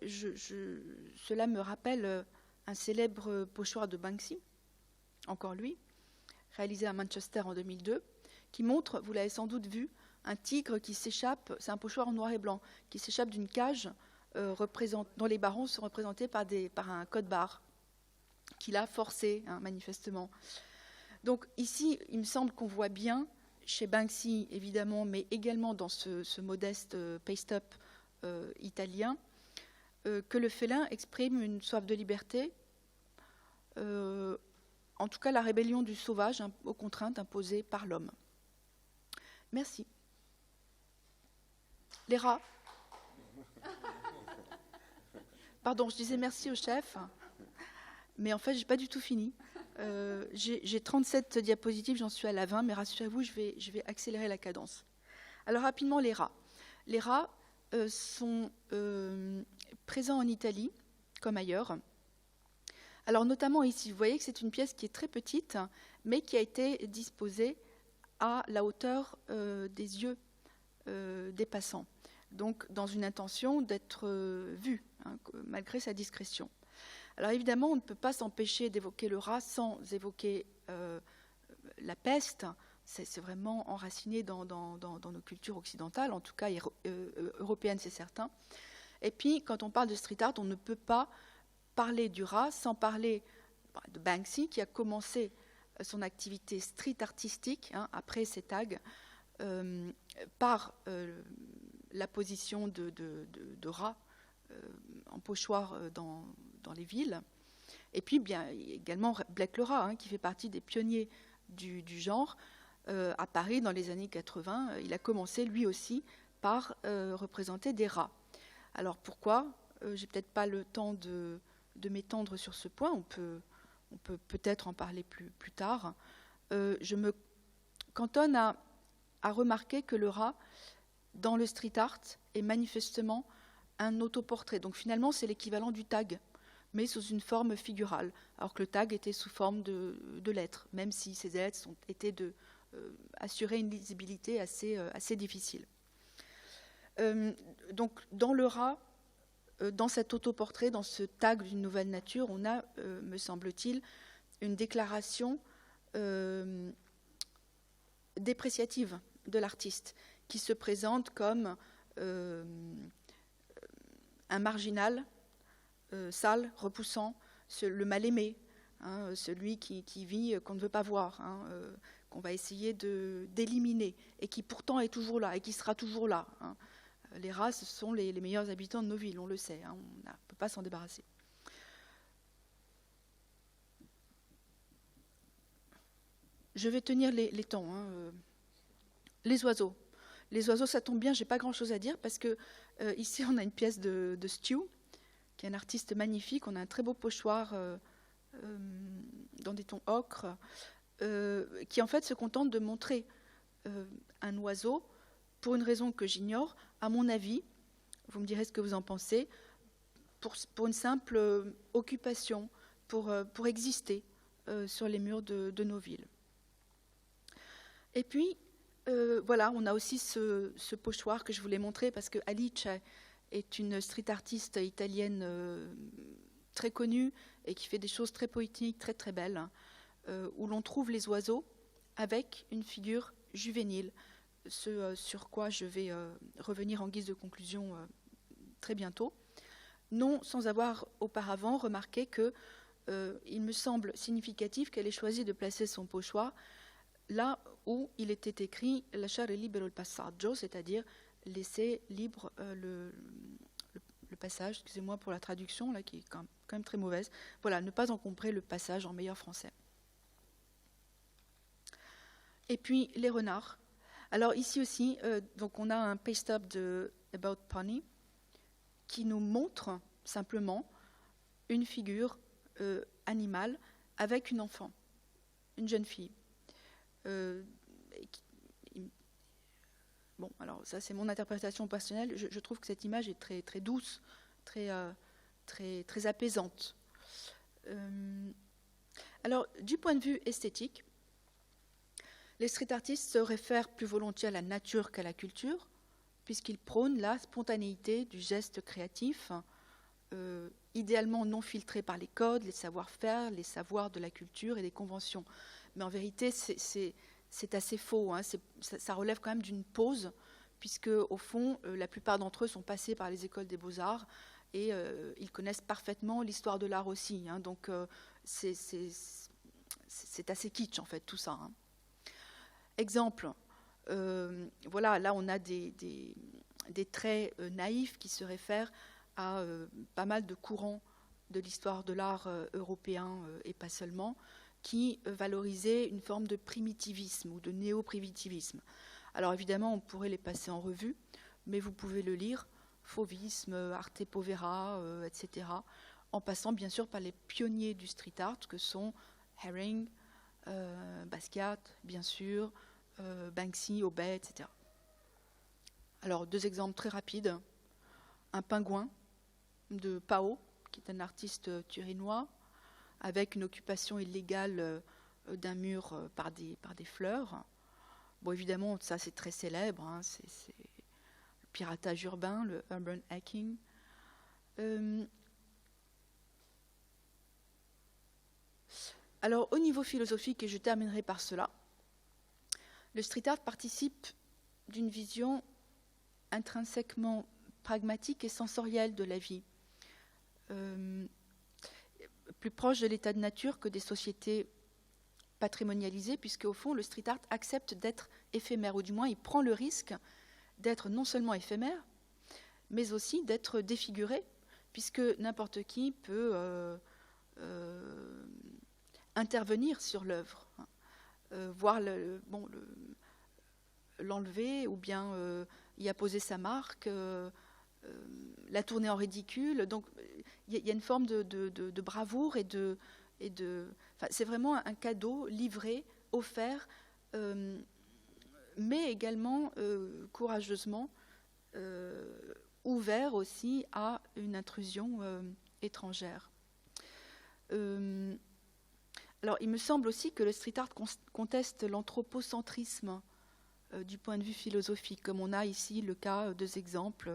cela me rappelle un célèbre pochoir de Banksy, encore lui, réalisé à Manchester en 2002, qui montre, vous l'avez sans doute vu, un tigre qui s'échappe, c'est un pochoir en noir et blanc, qui s'échappe d'une cage dont les barons sont représentés par un code-barre, qu'il a forcé, manifestement. Donc ici, il me semble qu'on voit bien, chez Banksy évidemment, mais également dans ce modeste paste-up italien, que le félin exprime une soif de liberté, en tout cas la rébellion du sauvage aux contraintes imposées par l'homme. Merci. Les rats. Pardon, je disais merci au chef, mais en fait, je n'ai pas du tout fini. J'ai 37 diapositives, j'en suis à la 20, mais rassurez-vous, je vais accélérer la cadence. Alors, rapidement, les rats. Les rats sont présents en Italie, comme ailleurs. Alors, notamment ici, vous voyez que c'est une pièce qui est très petite, mais qui a été disposée à la hauteur des yeux des passants, donc dans une intention d'être vu, malgré sa discrétion. Alors évidemment, on ne peut pas s'empêcher d'évoquer le rat sans évoquer la peste. C'est vraiment enraciné dans nos cultures occidentales, en tout cas européennes, c'est certain. Et puis, quand on parle de street art, on ne peut pas parler du rat sans parler de Banksy, qui a commencé son activité street artistique, après ses tags, par la position de rat en pochoir dans les villes. Et puis bien également Blake le rat, qui fait partie des pionniers du genre. À Paris, dans les années 80, il a commencé lui aussi par représenter des rats. Alors pourquoi ? J'ai peut-être pas le temps de m'étendre sur ce point. on peut peut-être en parler plus tard. Je me cantonne à remarquer que le rat, dans le street art, est manifestement un autoportrait. Donc finalement, c'est l'équivalent du tag, mais sous une forme figurale, alors que le tag était sous forme de lettres, même si ces lettres étaient assurer une lisibilité assez difficile. Donc dans le rat, dans cet autoportrait, dans ce tag d'une nouvelle nature, on a, me semble-t-il, une déclaration dépréciative de l'artiste, qui se présente comme un marginal, sale, repoussant, le mal-aimé, hein, celui qui vit qu'on ne veut pas voir, hein, qu'on va essayer d'éliminer, et qui pourtant est toujours là, et qui sera toujours là. Hein. Les rats, ce sont les meilleurs habitants de nos villes, on le sait, hein, on ne peut pas s'en débarrasser. Je vais tenir les temps. Hein. Les oiseaux. Les oiseaux, ça tombe bien, je n'ai pas grand-chose à dire, parce que ici, on a une pièce de Stu, qui est un artiste magnifique. On a un très beau pochoir dans des tons ocre, qui en fait se contente de montrer un oiseau, pour une raison que j'ignore, à mon avis, vous me direz ce que vous en pensez, pour une simple occupation, pour exister sur les murs de nos villes. Et puis, voilà, on a aussi ce pochoir que je voulais montrer, parce que Alice est une street artiste italienne très connue et qui fait des choses très poétiques, très très belles, où l'on trouve les oiseaux avec une figure juvénile, ce sur quoi je vais revenir en guise de conclusion très bientôt, non sans avoir auparavant remarqué que il me semble significatif qu'elle ait choisi de placer son pochoir là où il était écrit « lasciare libero il passaggio », c'est-à-dire laisser libre le passage, excusez-moi pour la traduction, là, qui est quand même très mauvaise. Voilà, ne pas encombrer le passage en meilleur français. Et puis, les renards. Alors ici aussi, donc on a un paste-up de About Pony qui nous montre simplement une figure animale avec une enfant, une jeune fille. Bon, alors ça c'est mon interprétation personnelle. Je trouve que cette image est très très douce, très apaisante. Alors, du point de vue esthétique, les street artistes se réfèrent plus volontiers à la nature qu'à la culture, puisqu'ils prônent la spontanéité du geste créatif, idéalement non filtré par les codes, les savoir-faire, les savoirs de la culture et des conventions. Mais en vérité, c'est assez faux. Hein. Ça relève quand même d'une pause, puisque au fond, la plupart d'entre eux sont passés par les écoles des beaux-arts et ils connaissent parfaitement l'histoire de l'art aussi. Hein. Donc, c'est assez kitsch, en fait, tout ça. Hein. Exemple, voilà, là, on a des traits naïfs qui se réfèrent à pas mal de courants de l'histoire de l'art européen et pas seulement, qui valorisaient une forme de primitivisme ou de néo-primitivisme. Alors évidemment, on pourrait les passer en revue, mais vous pouvez le lire, Fauvisme, Arte Povera, etc., en passant bien sûr par les pionniers du street art que sont Haring, Basquiat, bien sûr, Banksy, Obey, etc. Alors, deux exemples très rapides. Un pingouin de Pao, qui est un artiste turinois, avec une occupation illégale d'un mur par des fleurs. Bon, évidemment, ça c'est très célèbre, hein, c'est le piratage urbain, le urban hacking. Alors, au niveau philosophique, et je terminerai par cela, le street art participe d'une vision intrinsèquement pragmatique et sensorielle de la vie, plus proche de l'état de nature que des sociétés patrimonialisées, puisque au fond, le street art accepte d'être éphémère, ou du moins il prend le risque d'être non seulement éphémère, mais aussi d'être défiguré, puisque n'importe qui peut intervenir sur l'œuvre, voir l'enlever, ou bien y apposer sa marque, la tourner en ridicule. Donc il y a une forme de bravoure et c'est vraiment un cadeau livré, offert, mais également courageusement ouvert aussi à une intrusion étrangère. Alors, il me semble aussi que le street art conteste l'anthropocentrisme du point de vue philosophique, comme on a ici le cas, 2 exemples,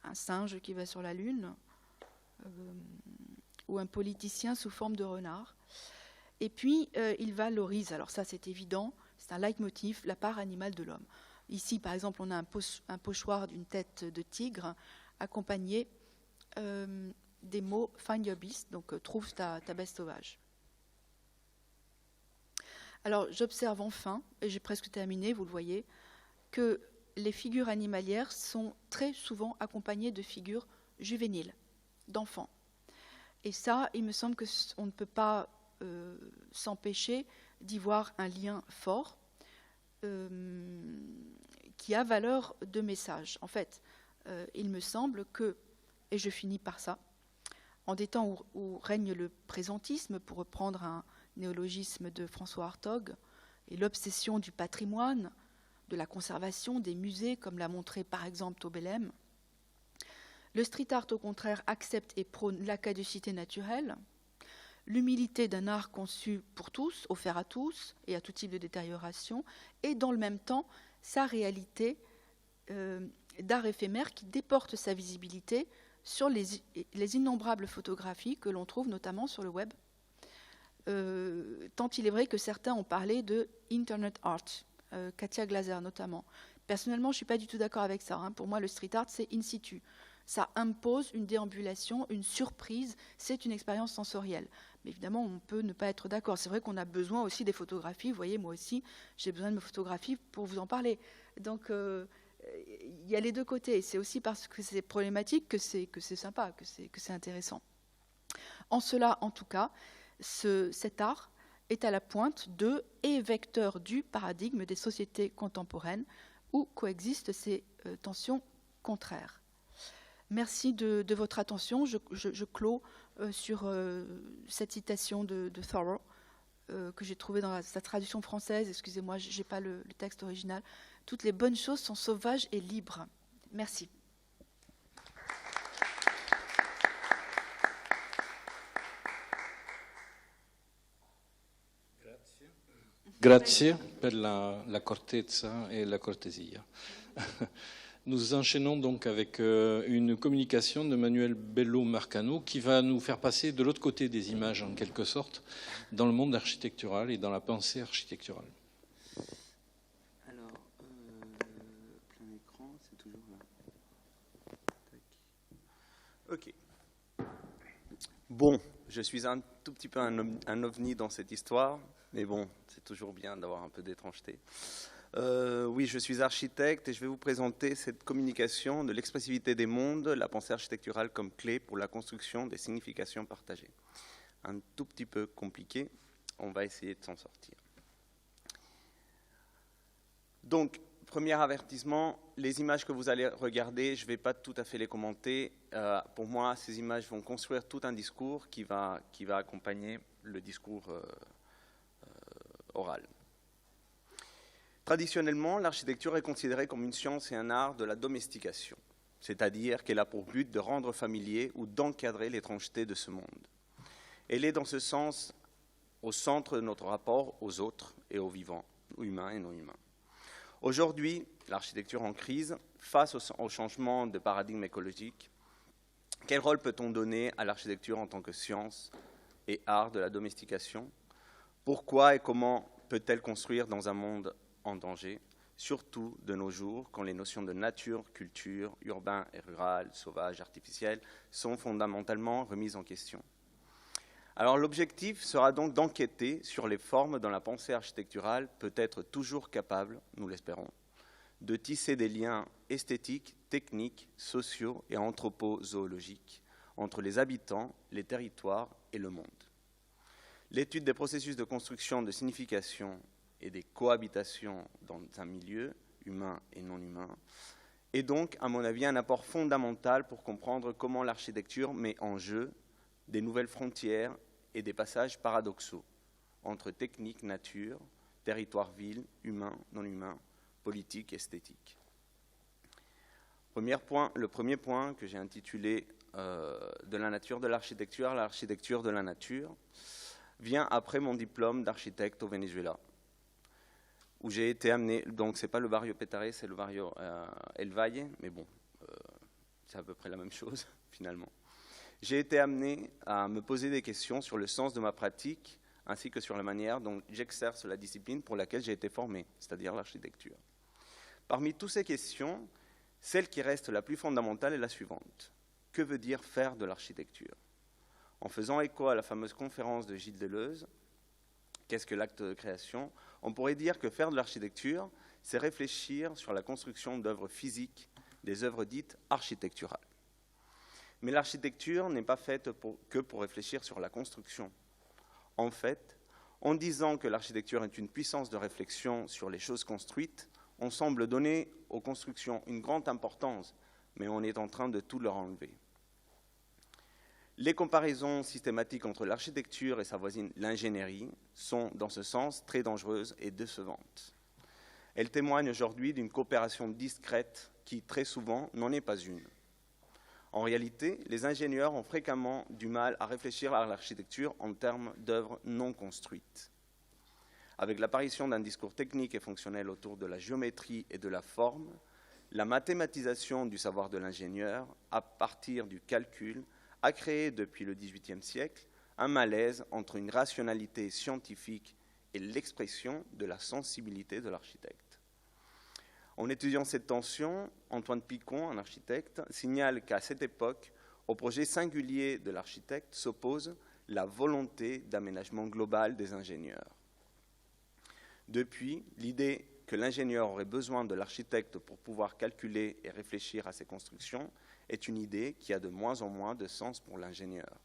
un singe qui va sur la Lune, ou un politicien sous forme de renard. Et puis, il valorise, alors ça c'est évident, c'est un leitmotiv, la part animale de l'homme. Ici, par exemple, on a un pochoir d'une tête de tigre accompagné des mots « find your beast », donc « trouve ta bête sauvage ». Alors, j'observe enfin, et j'ai presque terminé, vous le voyez, que les figures animalières sont très souvent accompagnées de figures juvéniles, d'enfants. Et ça, il me semble qu'on ne peut pas s'empêcher d'y voir un lien fort qui a valeur de message. En fait, il me semble que, et je finis par ça, en des temps où règne le présentisme, pour reprendre un néologisme de François Hartog, et l'obsession du patrimoine, de la conservation des musées, comme l'a montré par exemple Taubelem, le street art, au contraire, accepte et prône la caducité naturelle, l'humilité d'un art conçu pour tous, offert à tous et à tout type de détérioration, et dans le même temps, sa réalité d'art éphémère qui déporte sa visibilité sur les innombrables photographies que l'on trouve notamment sur le web. Tant il est vrai que certains ont parlé de Internet art, Katia Glaser notamment. Personnellement, je ne suis pas du tout d'accord avec ça. Hein. Pour moi, le street art, c'est in situ. Ça impose une déambulation, une surprise, c'est une expérience sensorielle. Mais évidemment, on peut ne pas être d'accord. C'est vrai qu'on a besoin aussi des photographies. Vous voyez, moi aussi, j'ai besoin de mes photographies pour vous en parler. Donc, il y a les deux côtés. C'est aussi parce que c'est problématique que c'est sympa, que c'est intéressant. En cela, en tout cas, cet art est à la pointe de et vecteur du paradigme des sociétés contemporaines où coexistent ces tensions contraires. Merci de votre attention. Je clôt sur cette citation de Thoreau que j'ai trouvée dans sa traduction française. Excusez-moi, je n'ai pas le texte original. Toutes les bonnes choses sont sauvages et libres. Merci. Grazie per la cortezza e la cortesia. Nous enchaînons donc avec une communication de Manuel Bello Marcano qui va nous faire passer de l'autre côté des images en quelque sorte dans le monde architectural et dans la pensée architecturale. Alors, plein écran, c'est toujours là. Tac. Ok. Bon, je suis un tout petit peu un ovni dans cette histoire, mais bon, c'est toujours bien d'avoir un peu d'étrangeté. Oui, je suis architecte et je vais vous présenter cette communication de l'expressivité des mondes, la pensée architecturale comme clé pour la construction des significations partagées. Un tout petit peu compliqué, on va essayer de s'en sortir. Donc, premier avertissement, les images que vous allez regarder, je ne vais pas tout à fait les commenter. Pour moi, ces images vont construire tout un discours qui va accompagner le discours oral. Traditionnellement, l'architecture est considérée comme une science et un art de la domestication, c'est-à-dire qu'elle a pour but de rendre familier ou d'encadrer l'étrangeté de ce monde. Elle est dans ce sens au centre de notre rapport aux autres et aux vivants, humains et non humains. Aujourd'hui, l'architecture en crise, face au changement de paradigme écologique, quel rôle peut-on donner à l'architecture en tant que science et art de la domestication? Pourquoi et comment peut-elle construire dans un monde en danger, surtout de nos jours, quand les notions de nature, culture, urbain et rural, sauvage, artificiel, sont fondamentalement remises en question. Alors l'objectif sera donc d'enquêter sur les formes dont la pensée architecturale peut être toujours capable, nous l'espérons, de tisser des liens esthétiques, techniques, sociaux et anthropozoologiques entre les habitants, les territoires et le monde. L'étude des processus de construction de signification et des cohabitations dans un milieu, humain et non humain, est donc, à mon avis, un apport fondamental pour comprendre comment l'architecture met en jeu des nouvelles frontières et des passages paradoxaux entre technique, nature, territoire, ville, humain, non humain, politique, esthétique. Le premier point que j'ai intitulé de la nature de l'architecture, l'architecture de la nature, vient après mon diplôme d'architecte au Venezuela, où j'ai été amené, donc c'est pas le barrio Petare, c'est le barrio El Valle, mais bon, c'est à peu près la même chose finalement. J'ai été amené à me poser des questions sur le sens de ma pratique, ainsi que sur la manière dont j'exerce la discipline pour laquelle j'ai été formé, c'est-à-dire l'architecture. Parmi toutes ces questions, celle qui reste la plus fondamentale est la suivante. Que veut dire faire de l'architecture? En faisant écho à la fameuse conférence de Gilles Deleuze, qu'est-ce que l'acte de création? On pourrait dire que faire de l'architecture, c'est réfléchir sur la construction d'œuvres physiques, des œuvres dites architecturales. Mais l'architecture n'est pas faite que pour réfléchir sur la construction. En fait, en disant que l'architecture est une puissance de réflexion sur les choses construites, on semble donner aux constructions une grande importance, mais on est en train de tout leur enlever. Les comparaisons systématiques entre l'architecture et sa voisine, l'ingénierie, sont, dans ce sens, très dangereuses et décevantes. Elles témoignent aujourd'hui d'une coopération discrète qui, très souvent, n'en est pas une. En réalité, les ingénieurs ont fréquemment du mal à réfléchir à l'architecture en termes d'œuvres non construites. Avec l'apparition d'un discours technique et fonctionnel autour de la géométrie et de la forme, la mathématisation du savoir de l'ingénieur, à partir du calcul, a créé depuis le XVIIIe siècle un malaise entre une rationalité scientifique et l'expression de la sensibilité de l'architecte. En étudiant cette tension, Antoine Picon, un architecte, signale qu'à cette époque, au projet singulier de l'architecte s'oppose la volonté d'aménagement global des ingénieurs. Depuis, l'idée que l'ingénieur aurait besoin de l'architecte pour pouvoir calculer et réfléchir à ses constructions est une idée qui a de moins en moins de sens pour l'ingénieur.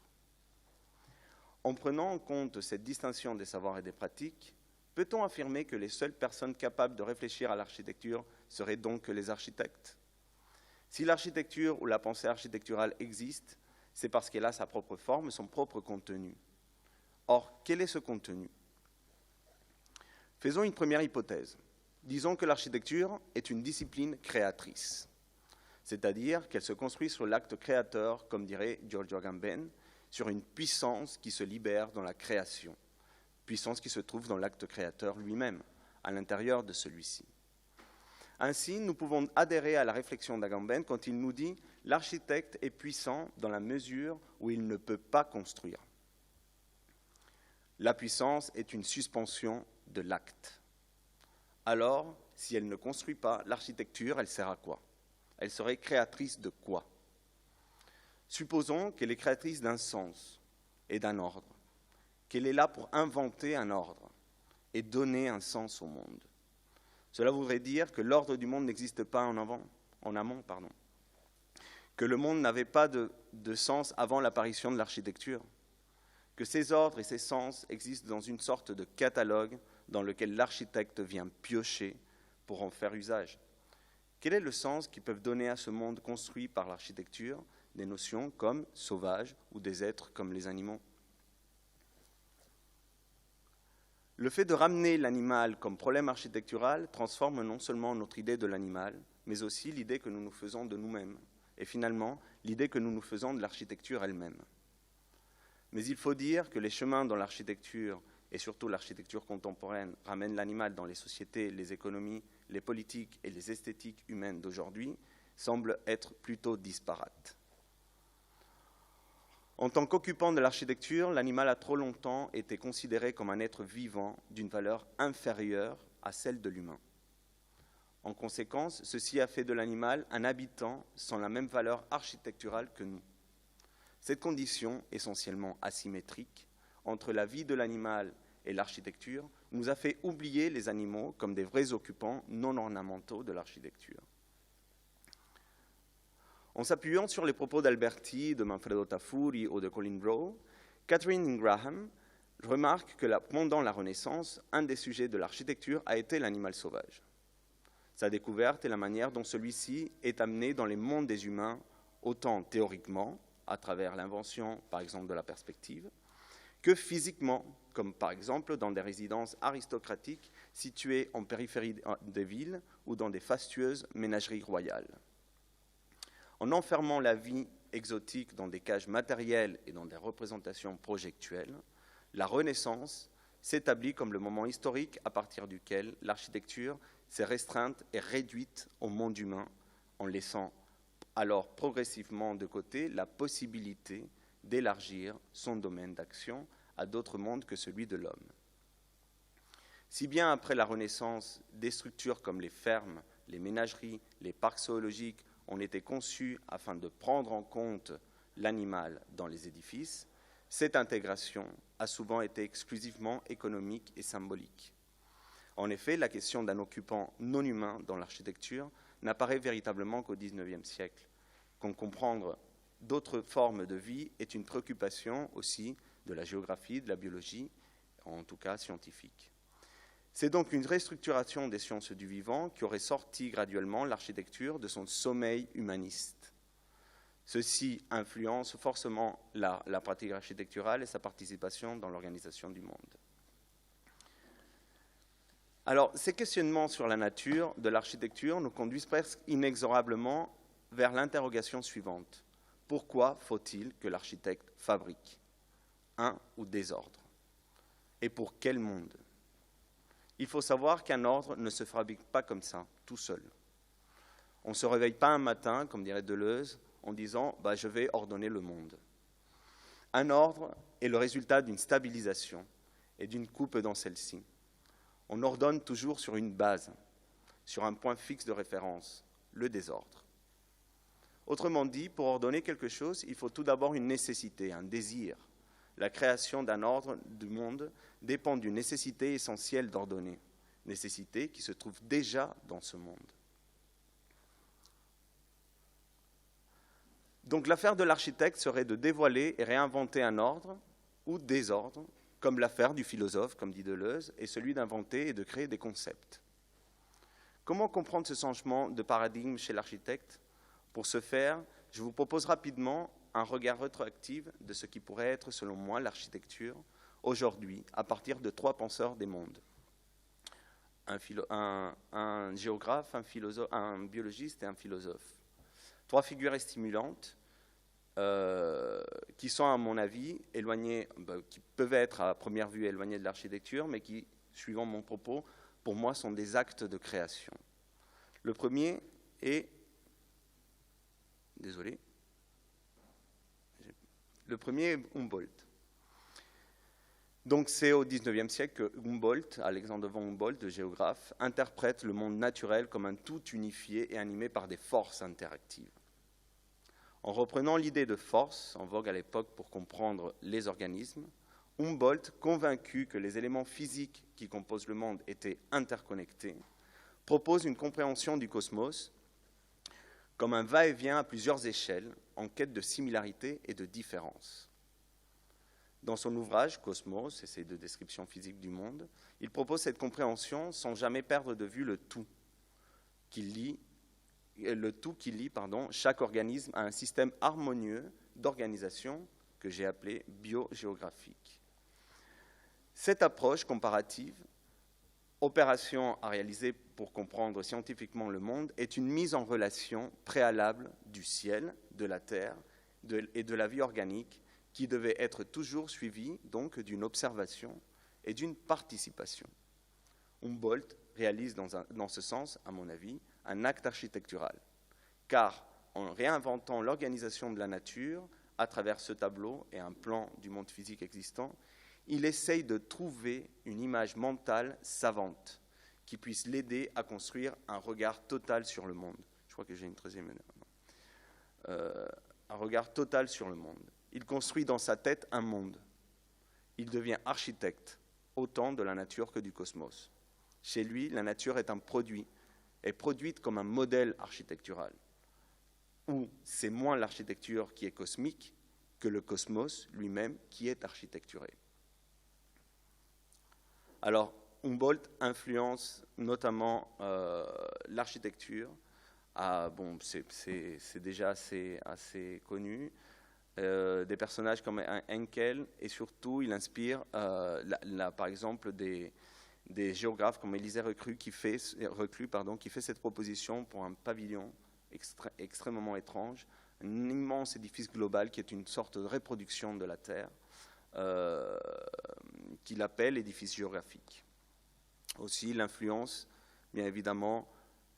En prenant en compte cette distinction des savoirs et des pratiques, peut-on affirmer que les seules personnes capables de réfléchir à l'architecture seraient donc que les architectes? Si l'architecture ou la pensée architecturale existe, c'est parce qu'elle a sa propre forme, son propre contenu. Or, quel est ce contenu? Faisons une première hypothèse. Disons que l'architecture est une discipline créatrice, c'est-à-dire qu'elle se construit sur l'acte créateur, comme dirait Giorgio Agamben, sur une puissance qui se libère dans la création, puissance qui se trouve dans l'acte créateur lui-même, à l'intérieur de celui-ci. Ainsi, nous pouvons adhérer à la réflexion d'Agamben quand il nous dit « l'architecte est puissant dans la mesure où il ne peut pas construire ». La puissance est une suspension de l'acte. Alors, si elle ne construit pas, l'architecture, elle sert à quoi? Elle serait créatrice de quoi? Supposons qu'elle est créatrice d'un sens et d'un ordre, qu'elle est là pour inventer un ordre et donner un sens au monde. Cela voudrait dire que l'ordre du monde n'existe pas en amont, que le monde n'avait pas de sens avant l'apparition de l'architecture, que ces ordres et ces sens existent dans une sorte de catalogue dans lequel l'architecte vient piocher pour en faire usage. Quel est le sens qu'ils peuvent donner à ce monde construit par l'architecture, des notions comme sauvage ou des êtres comme les animaux? Le fait de ramener l'animal comme problème architectural transforme non seulement notre idée de l'animal, mais aussi l'idée que nous nous faisons de nous-mêmes, et finalement l'idée que nous nous faisons de l'architecture elle-même. Mais il faut dire que les chemins dans l'architecture, et surtout l'architecture contemporaine, ramènent l'animal dans les sociétés, les économies, les politiques et les esthétiques humaines d'aujourd'hui, semblent être plutôt disparates. En tant qu'occupant de l'architecture, l'animal a trop longtemps été considéré comme un être vivant d'une valeur inférieure à celle de l'humain. En conséquence, ceci a fait de l'animal un habitant sans la même valeur architecturale que nous. Cette condition, essentiellement asymétrique, entre la vie de l'animal et l'architecture, nous a fait oublier les animaux comme des vrais occupants non ornementaux de l'architecture. En s'appuyant sur les propos d'Alberti, de Manfredo Tafuri ou de Colin Rowe, Catherine Ingraham remarque que pendant la Renaissance, un des sujets de l'architecture a été l'animal sauvage. Sa découverte et la manière dont celui-ci est amené dans les mondes des humains, autant théoriquement, à travers l'invention, par exemple, de la perspective, que physiquement, comme par exemple dans des résidences aristocratiques situées en périphérie des villes ou dans des fastueuses ménageries royales. En enfermant la vie exotique dans des cages matérielles et dans des représentations projectuelles, la Renaissance s'établit comme le moment historique à partir duquel l'architecture s'est restreinte et réduite au monde humain, en laissant alors progressivement de côté la possibilité d'élargir son domaine d'action à d'autres mondes que celui de l'homme. Si bien après la Renaissance, des structures comme les fermes, les ménageries, les parcs zoologiques ont été conçus afin de prendre en compte l'animal dans les édifices, cette intégration a souvent été exclusivement économique et symbolique. En effet, la question d'un occupant non humain dans l'architecture n'apparaît véritablement qu'au XIXe siècle. Comprendre d'autres formes de vie est une préoccupation aussi de la géographie, de la biologie, en tout cas scientifique. C'est donc une restructuration des sciences du vivant qui aurait sorti graduellement l'architecture de son sommeil humaniste. Ceci influence forcément la pratique architecturale et sa participation dans l'organisation du monde. Alors, ces questionnements sur la nature de l'architecture nous conduisent presque inexorablement vers l'interrogation suivante. Pourquoi faut-il que l'architecte fabrique un ou des ordres? Et pour quel monde? Il faut savoir qu'un ordre ne se fabrique pas comme ça, tout seul. On ne se réveille pas un matin, comme dirait Deleuze, en disant « je vais ordonner le monde ». Un ordre est le résultat d'une stabilisation et d'une coupe dans celle-ci. On ordonne toujours sur une base, sur un point fixe de référence, le désordre. Autrement dit, pour ordonner quelque chose, il faut tout d'abord une nécessité, un désir. La création d'un ordre du monde dépend d'une nécessité essentielle d'ordonner, nécessité qui se trouve déjà dans ce monde. Donc l'affaire de l'architecte serait de dévoiler et réinventer un ordre ou des ordres, comme l'affaire du philosophe, comme dit Deleuze, est celui d'inventer et de créer des concepts. Comment comprendre ce changement de paradigme chez l'architecte? Pour ce faire, je vous propose rapidement un regard rétroactif de ce qui pourrait être, selon moi, l'architecture aujourd'hui, à partir de trois penseurs des mondes. Un géographe, un biologiste et un philosophe. Trois figures stimulantes qui sont, à mon avis, éloignées, qui peuvent être à première vue éloignées de l'architecture, mais qui, suivant mon propos, pour moi, sont des actes de création. Le premier est... Désolé. Le premier est Humboldt. Donc c'est au XIXe siècle que Humboldt, Alexander von Humboldt, le géographe, interprète le monde naturel comme un tout unifié et animé par des forces interactives. En reprenant l'idée de force, en vogue à l'époque pour comprendre les organismes, Humboldt, convaincu que les éléments physiques qui composent le monde étaient interconnectés, propose une compréhension du cosmos comme un va-et-vient à plusieurs échelles, en quête de similarité et de différence. Dans son ouvrage « Cosmos » et ses deux descriptions physiques du monde, il propose cette compréhension sans jamais perdre de vue le tout qui lie chaque organisme à un système harmonieux d'organisation que j'ai appelé biogéographique. Cette approche comparative, opération à réaliser pour comprendre scientifiquement le monde, est une mise en relation préalable du ciel, de la terre et de la vie organique qui devait être toujours suivie donc d'une observation et d'une participation. Humboldt réalise dans ce sens, à mon avis, un acte architectural, car en réinventant l'organisation de la nature à travers ce tableau et un plan du monde physique existant, il essaye de trouver une image mentale savante qui puisse l'aider à construire un regard total sur le monde. Je crois que j'ai une troisième. Un regard total sur le monde. Il construit dans sa tête un monde. Il devient architecte, autant de la nature que du cosmos. Chez lui, la nature est un produit, est produite comme un modèle architectural, où c'est moins l'architecture qui est cosmique que le cosmos lui-même qui est architecturé. Alors, Humboldt influence notamment l'architecture. C'est déjà assez connu. des personnages comme Henkel, et surtout il inspire par exemple des géographes comme Élisée Reclus qui fait cette proposition pour un pavillon extrêmement étrange, un immense édifice global qui est une sorte de reproduction de la Terre, qu'il appelle édifice géographique. Aussi l'influence, bien évidemment,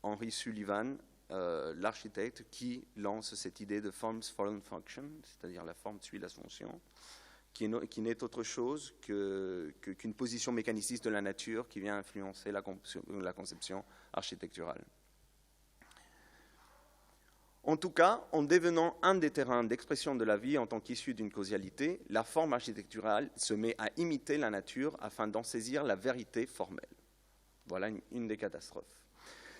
Henry Sullivan, l'architecte, qui lance cette idée de forms follow function, c'est-à-dire la forme suit la fonction, qui n'est autre chose qu'une position mécaniciste de la nature qui vient influencer la conception architecturale. En tout cas, en devenant un des terrains d'expression de la vie en tant qu'issue d'une causalité, la forme architecturale se met à imiter la nature afin d'en saisir la vérité formelle. Voilà une des catastrophes.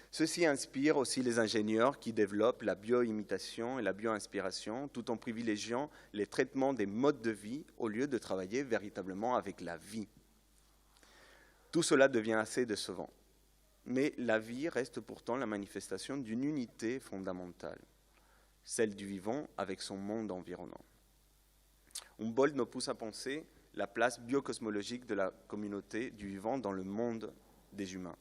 Ceci inspire aussi les ingénieurs qui développent la bio-imitation et la bio-inspiration tout en privilégiant les traitements des modes de vie au lieu de travailler véritablement avec la vie. Tout cela devient assez décevant. Mais la vie reste pourtant la manifestation d'une unité fondamentale, celle du vivant avec son monde environnant. Humboldt nous pousse à penser la place biocosmologique de la communauté du vivant dans le monde des humains,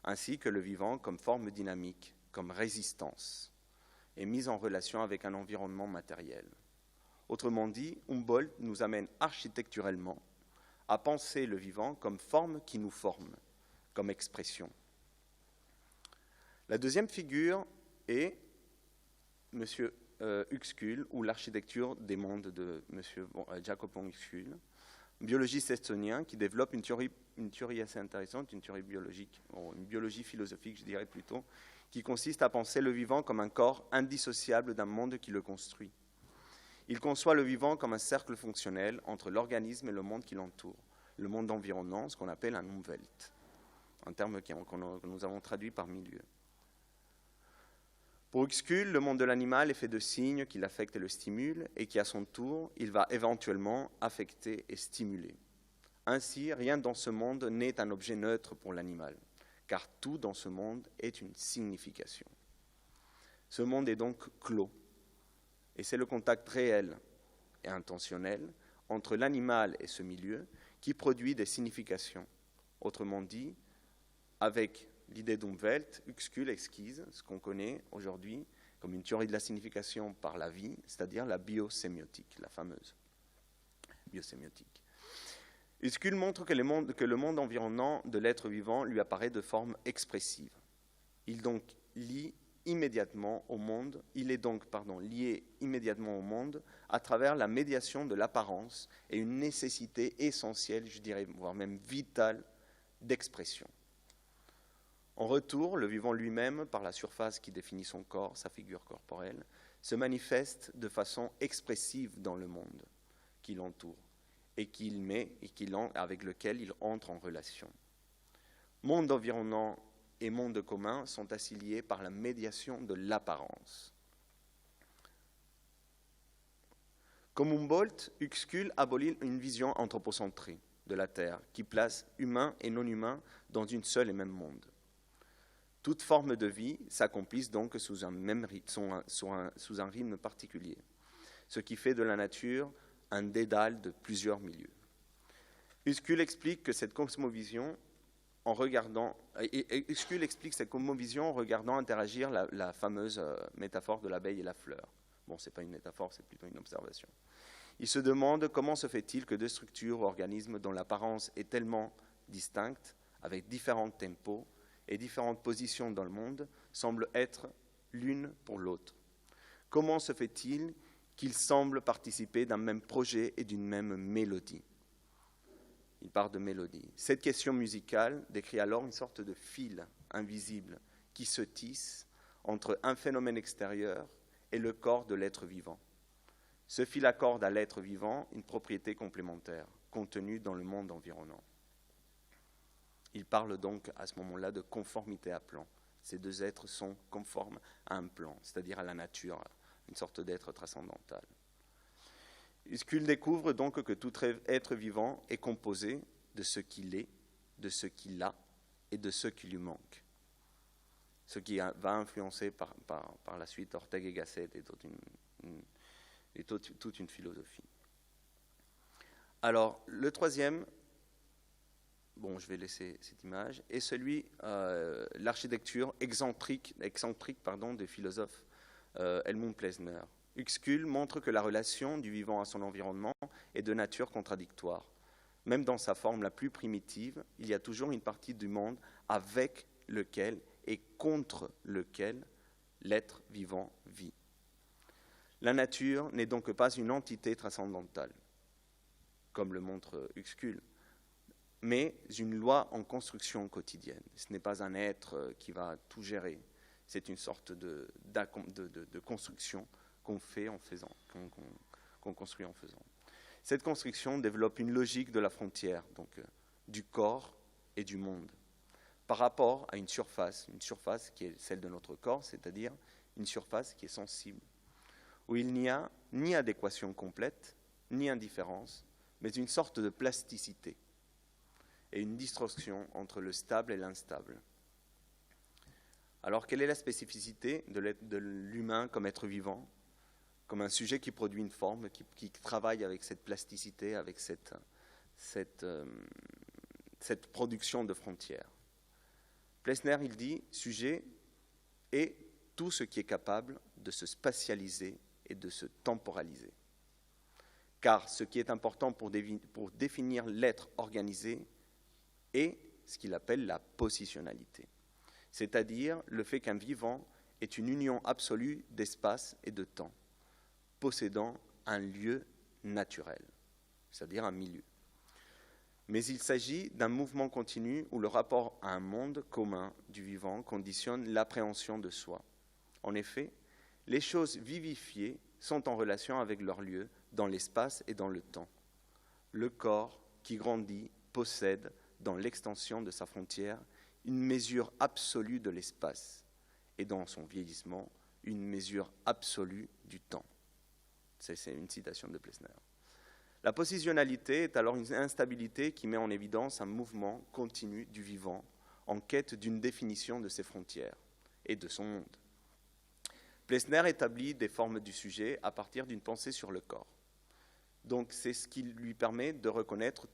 ainsi que le vivant comme forme dynamique, comme résistance, et mise en relation avec un environnement matériel. Autrement dit, Humboldt nous amène architecturellement à penser le vivant comme forme qui nous forme, comme expression. La deuxième figure est M. Uexküll, ou l'architecture des mondes de M. Jacob von Uexküll, biologiste estonien qui développe une théorie assez intéressante, une théorie biologique, une biologie philosophique, je dirais plutôt, qui consiste à penser le vivant comme un corps indissociable d'un monde qui le construit. Il conçoit le vivant comme un cercle fonctionnel entre l'organisme et le monde qui l'entoure, le monde environnant, ce qu'on appelle un Umwelt, un terme que nous avons traduit par milieu. Pour Uexküll, le monde de l'animal est fait de signes qui l'affectent et le stimulent, et qui, à son tour, il va éventuellement affecter et stimuler. Ainsi, rien dans ce monde n'est un objet neutre pour l'animal, car tout dans ce monde est une signification. Ce monde est donc clos, et c'est le contact réel et intentionnel entre l'animal et ce milieu qui produit des significations. Autrement dit, avec l'idée d'Umwelt, Uexküll esquisse ce qu'on connaît aujourd'hui comme une théorie de la signification par la vie, c'est-à-dire la biosémiotique, la fameuse biosémiotique. Uexküll montre que le monde environnant de l'être vivant lui apparaît de forme expressive. Il est donc lié immédiatement au monde à travers la médiation de l'apparence et une nécessité essentielle, je dirais, voire même vitale, d'expression. En retour, le vivant lui-même, par la surface qui définit son corps, sa figure corporelle, se manifeste de façon expressive dans le monde qui l'entoure et avec lequel il entre en relation. Monde environnant et monde commun sont ainsi liés par la médiation de l'apparence. Comme Humboldt, Uexküll abolit une vision anthropocentrée de la Terre qui place humains et non-humains dans une seule et même monde. Toute forme de vie s'accomplisse donc sous un rythme particulier, ce qui fait de la nature un dédale de plusieurs milieux. Uexküll explique cette cosmovision en regardant interagir la fameuse métaphore de l'abeille et la fleur. Bon, ce n'est pas une métaphore, c'est plutôt une observation. Il se demande comment se fait-il que deux structures ou organismes dont l'apparence est tellement distincte, avec différents tempos et différentes positions dans le monde, semblent être l'une pour l'autre. Comment se fait-il qu'ils semblent participer d'un même projet et d'une même mélodie? Il parle de mélodie. Cette question musicale décrit alors une sorte de fil invisible qui se tisse entre un phénomène extérieur et le corps de l'être vivant. Ce fil accorde à l'être vivant une propriété complémentaire, contenue dans le monde environnant. Il parle donc à ce moment-là de conformité à plan. Ces deux êtres sont conformes à un plan, c'est-à-dire à la nature, une sorte d'être transcendantal. Uexküll découvre donc que tout être vivant est composé de ce qu'il est, de ce qu'il a et de ce qui lui manque. Ce qui va influencer par la suite Ortega y Gasset et d'autres et toute une philosophie. Alors, le troisième, bon, je vais laisser cette image, est celui, l'architecture excentrique des philosophes Helmut Plessner. Uexküll montre que la relation du vivant à son environnement est de nature contradictoire. Même dans sa forme la plus primitive, il y a toujours une partie du monde avec lequel et contre lequel l'être vivant vit. La nature n'est donc pas une entité transcendantale, comme le montre Uexküll, mais une loi en construction quotidienne. Ce n'est pas un être qui va tout gérer, c'est une sorte de construction qu'on fait en faisant, qu'on construit en faisant. Cette construction développe une logique de la frontière, donc du corps et du monde, par rapport à une surface qui est celle de notre corps, c'est-à-dire une surface qui est sensible, où il n'y a ni adéquation complète, ni indifférence, mais une sorte de plasticité et une distorsion entre le stable et l'instable. Alors, quelle est la spécificité de l'humain comme être vivant, comme un sujet qui produit une forme, qui travaille avec cette plasticité, avec cette production de frontières? Plessner, il dit, sujet est tout ce qui est capable de se spatialiser et de se temporaliser. Car ce qui est important pour définir l'être organisé est ce qu'il appelle la positionnalité, c'est-à-dire le fait qu'un vivant est une union absolue d'espace et de temps, possédant un lieu naturel, c'est-à-dire un milieu. Mais il s'agit d'un mouvement continu où le rapport à un monde commun du vivant conditionne l'appréhension de soi. En effet, les choses vivifiées sont en relation avec leur lieu dans l'espace et dans le temps. Le corps qui grandit possède, dans l'extension de sa frontière, une mesure absolue de l'espace et dans son vieillissement, une mesure absolue du temps. C'est une citation de Plessner. La positionnalité est alors une instabilité qui met en évidence un mouvement continu du vivant en quête d'une définition de ses frontières et de son monde. Plessner établit des formes du sujet à partir d'une pensée sur le corps. Donc c'est ce qui lui permet de reconnaître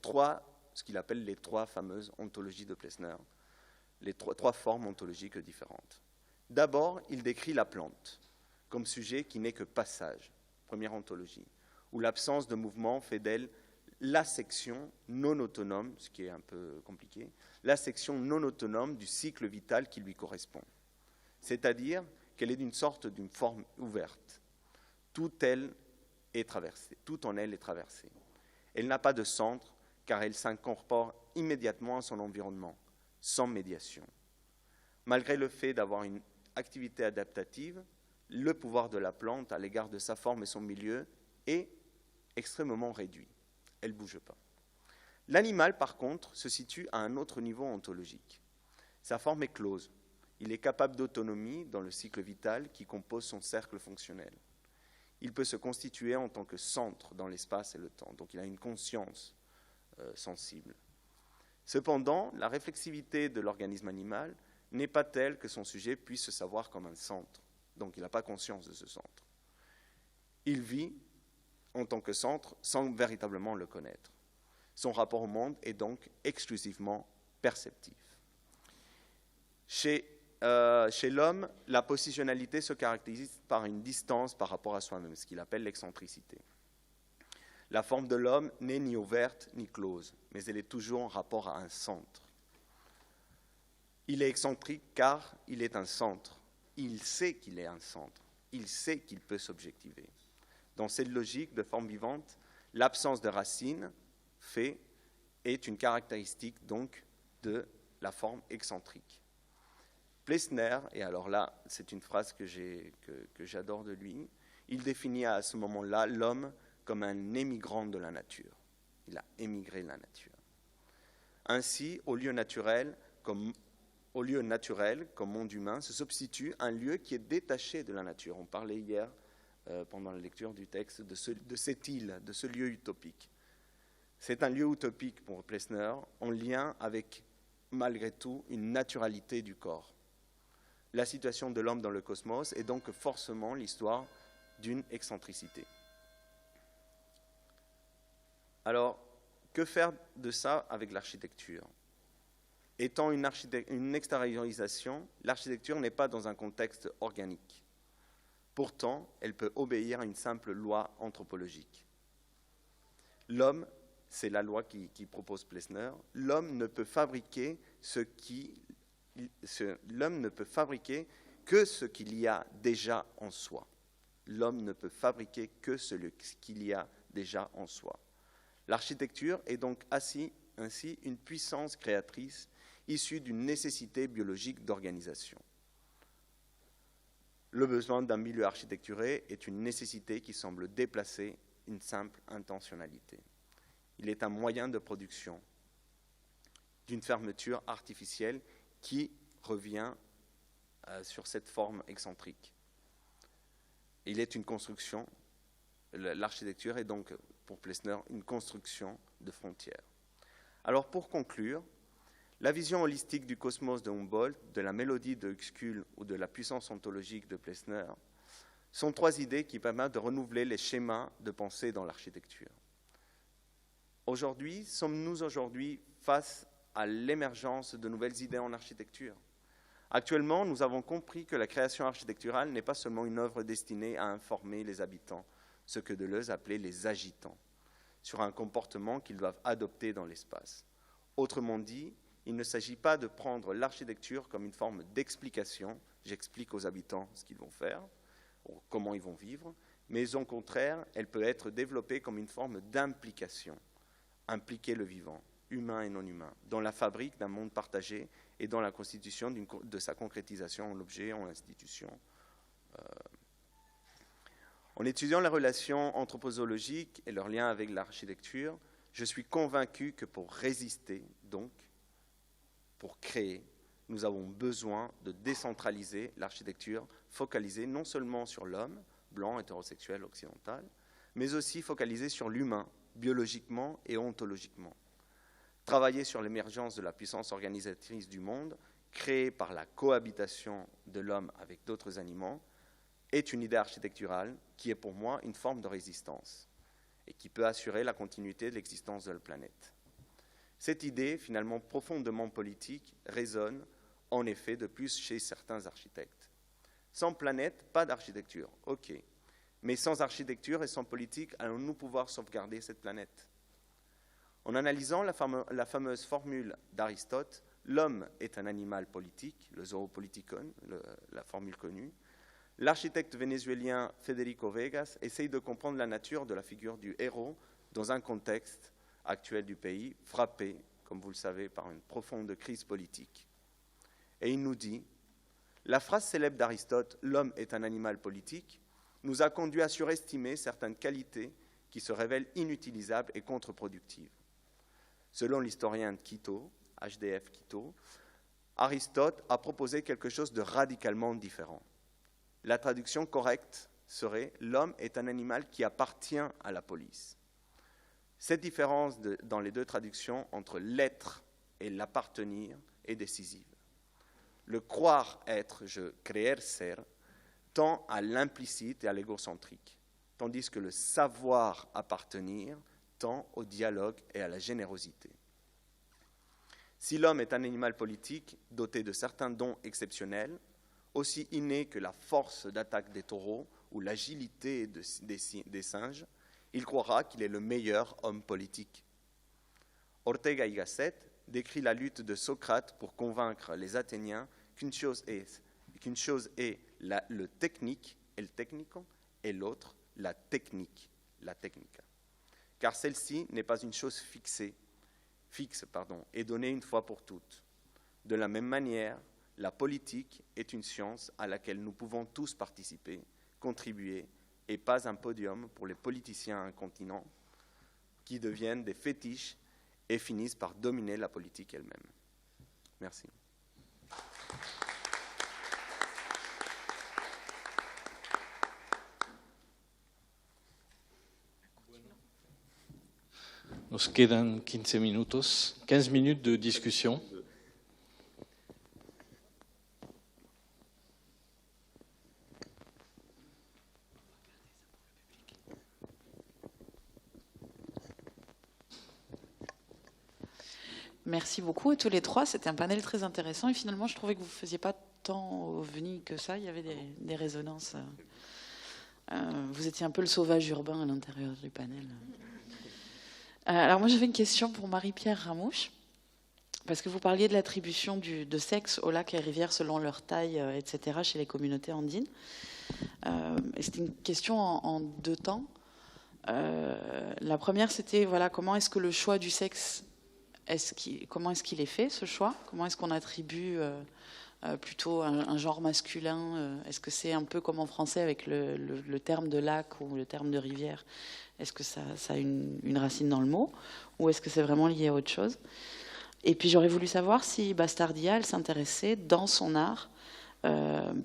ce qu'il appelle les trois fameuses ontologies de Plessner, les trois formes ontologiques différentes. D'abord, il décrit la plante comme sujet qui n'est que passage, première ontologie, où l'absence de mouvement fait d'elle la section non autonome, ce qui est un peu compliqué, la section non autonome du cycle vital qui lui correspond. C'est-à-dire qu'elle est d'une forme ouverte. Tout en elle est traversée. Elle n'a pas de centre, car elle s'incorpore immédiatement à son environnement, sans médiation. Malgré le fait d'avoir une activité adaptative, le pouvoir de la plante à l'égard de sa forme et son milieu est extrêmement réduit. Elle ne bouge pas. L'animal, par contre, se situe à un autre niveau ontologique. Sa forme est close. Il est capable d'autonomie dans le cycle vital qui compose son cercle fonctionnel. Il peut se constituer en tant que centre dans l'espace et le temps. Donc il a une conscience sensible. Cependant, la réflexivité de l'organisme animal n'est pas telle que son sujet puisse se savoir comme un centre. Donc il n'a pas conscience de ce centre. Il vit en tant que centre sans véritablement le connaître. Son rapport au monde est donc exclusivement perceptif. Chez l'homme, la positionnalité se caractérise par une distance par rapport à soi-même, ce qu'il appelle l'excentricité. La forme de l'homme n'est ni ouverte ni close, mais elle est toujours en rapport à un centre. Il est excentrique car il est un centre. Il sait qu'il est un centre. Il sait qu'il peut s'objectiver. Dans cette logique de forme vivante, l'absence de racine est une caractéristique donc de la forme excentrique. Plessner, et alors là, c'est une phrase que j'adore de lui, il définit à ce moment-là l'homme comme un émigrant de la nature. Il a émigré la nature. Ainsi, au lieu naturel, comme monde humain, se substitue un lieu qui est détaché de la nature. On parlait hier, pendant la lecture du texte, de cette île, de ce lieu utopique. C'est un lieu utopique pour Plessner, en lien avec, malgré tout, une naturalité du corps. La situation de l'homme dans le cosmos est donc forcément l'histoire d'une excentricité. Alors, que faire de ça avec l'architecture? Étant une extériorisation, l'architecture n'est pas dans un contexte organique. Pourtant, elle peut obéir à une simple loi anthropologique. L'homme, c'est la loi qui propose Plessner, l'homme ne peut fabriquer l'homme ne peut fabriquer que ce qu'il y a déjà en soi. L'homme ne peut fabriquer que ce qu'il y a déjà en soi. L'architecture est donc ainsi une puissance créatrice issue d'une nécessité biologique d'organisation. Le besoin d'un milieu architecturé est une nécessité qui semble déplacer une simple intentionnalité. Il est un moyen de production d'une fermeture artificielle qui revient sur cette forme excentrique. Il est une construction, l'architecture est donc, pour Plessner, une construction de frontières. Alors pour conclure, la vision holistique du cosmos de Humboldt, de la mélodie de Uexküll ou de la puissance ontologique de Plessner sont trois idées qui permettent de renouveler les schémas de pensée dans l'architecture. Aujourd'hui, sommes-nous aujourd'hui face à l'émergence de nouvelles idées en architecture? Actuellement, nous avons compris que la création architecturale n'est pas seulement une œuvre destinée à informer les habitants, ce que Deleuze appelait les agitants, sur un comportement qu'ils doivent adopter dans l'espace. Autrement dit, il ne s'agit pas de prendre l'architecture comme une forme d'explication, j'explique aux habitants ce qu'ils vont faire, ou comment ils vont vivre, mais au contraire, elle peut être développée comme une forme d'implication, impliquer le vivant, humain et non humain, dans la fabrique d'un monde partagé et dans la constitution de sa concrétisation en objet, en institution. En étudiant les relations anthropozoologiques et leurs liens avec l'architecture, je suis convaincu que pour résister, donc, pour créer, nous avons besoin de décentraliser l'architecture, focalisée non seulement sur l'homme, blanc, hétérosexuel, occidental, mais aussi focalisée sur l'humain, biologiquement et ontologiquement. Travailler sur l'émergence de la puissance organisatrice du monde, créée par la cohabitation de l'homme avec d'autres animaux, est une idée architecturale qui est pour moi une forme de résistance et qui peut assurer la continuité de l'existence de la planète. Cette idée, finalement profondément politique, résonne en effet de plus chez certains architectes. Sans planète, pas d'architecture, ok. Mais sans architecture et sans politique, allons-nous pouvoir sauvegarder cette planète? En analysant la fameuse formule d'Aristote, l'homme est un animal politique, le zoopolitikon, la formule connue, l'architecte vénézuélien Federico Vegas essaye de comprendre la nature de la figure du héros dans un contexte actuel du pays, frappé, comme vous le savez, par une profonde crise politique. Et il nous dit, la phrase célèbre d'Aristote, « L'homme est un animal politique », nous a conduit à surestimer certaines qualités qui se révèlent inutilisables et contre-productives. Selon l'historien de Quito, HDF Quito, Aristote a proposé quelque chose de radicalement différent. La traduction correcte serait « L'homme est un animal qui appartient à la police ». Cette différence dans les deux traductions entre l'être et l'appartenir est décisive. Le croire être, je creer ser, tend à l'implicite et à l'égocentrique, tandis que le savoir appartenir tend au dialogue et à la générosité. Si l'homme est un animal politique doté de certains dons exceptionnels, aussi innés que la force d'attaque des taureaux ou l'agilité des singes, il croira qu'il est le meilleur homme politique. Ortega y Gasset décrit la lutte de Socrate pour convaincre les Athéniens qu'une chose est le technique, el técnico, et l'autre, la technique, la technica. Car celle-ci n'est pas une chose fixe, et donnée une fois pour toutes. De la même manière, la politique est une science à laquelle nous pouvons tous participer, contribuer, et pas un podium pour les politiciens incontinents qui deviennent des fétiches et finissent par dominer la politique elle-même. Merci. Nos quedan 15 minutos, 15 minutes de discussion. Merci beaucoup à tous les trois. C'était un panel très intéressant et finalement, je trouvais que vous ne faisiez pas tant ovni que ça. Il y avait des résonances. Vous étiez un peu le sauvage urbain à l'intérieur du panel. Alors moi, j'avais une question pour Marie-Pierre Ramouche, parce que vous parliez de l'attribution de sexe aux lacs et rivières selon leur taille, etc., chez les communautés andines. Et c'était une question en deux temps. La première, c'était voilà, comment est-ce que le choix du sexe, comment est-ce qu'il est fait, ce choix? Comment est-ce qu'on attribue plutôt un genre masculin? Est-ce que c'est un peu comme en français avec le terme de lac ou le terme de rivière? Est-ce que ça a une racine dans le mot? Ou est-ce que c'est vraiment lié à autre chose? Et puis j'aurais voulu savoir si Bastardia, elle s'intéressait dans son art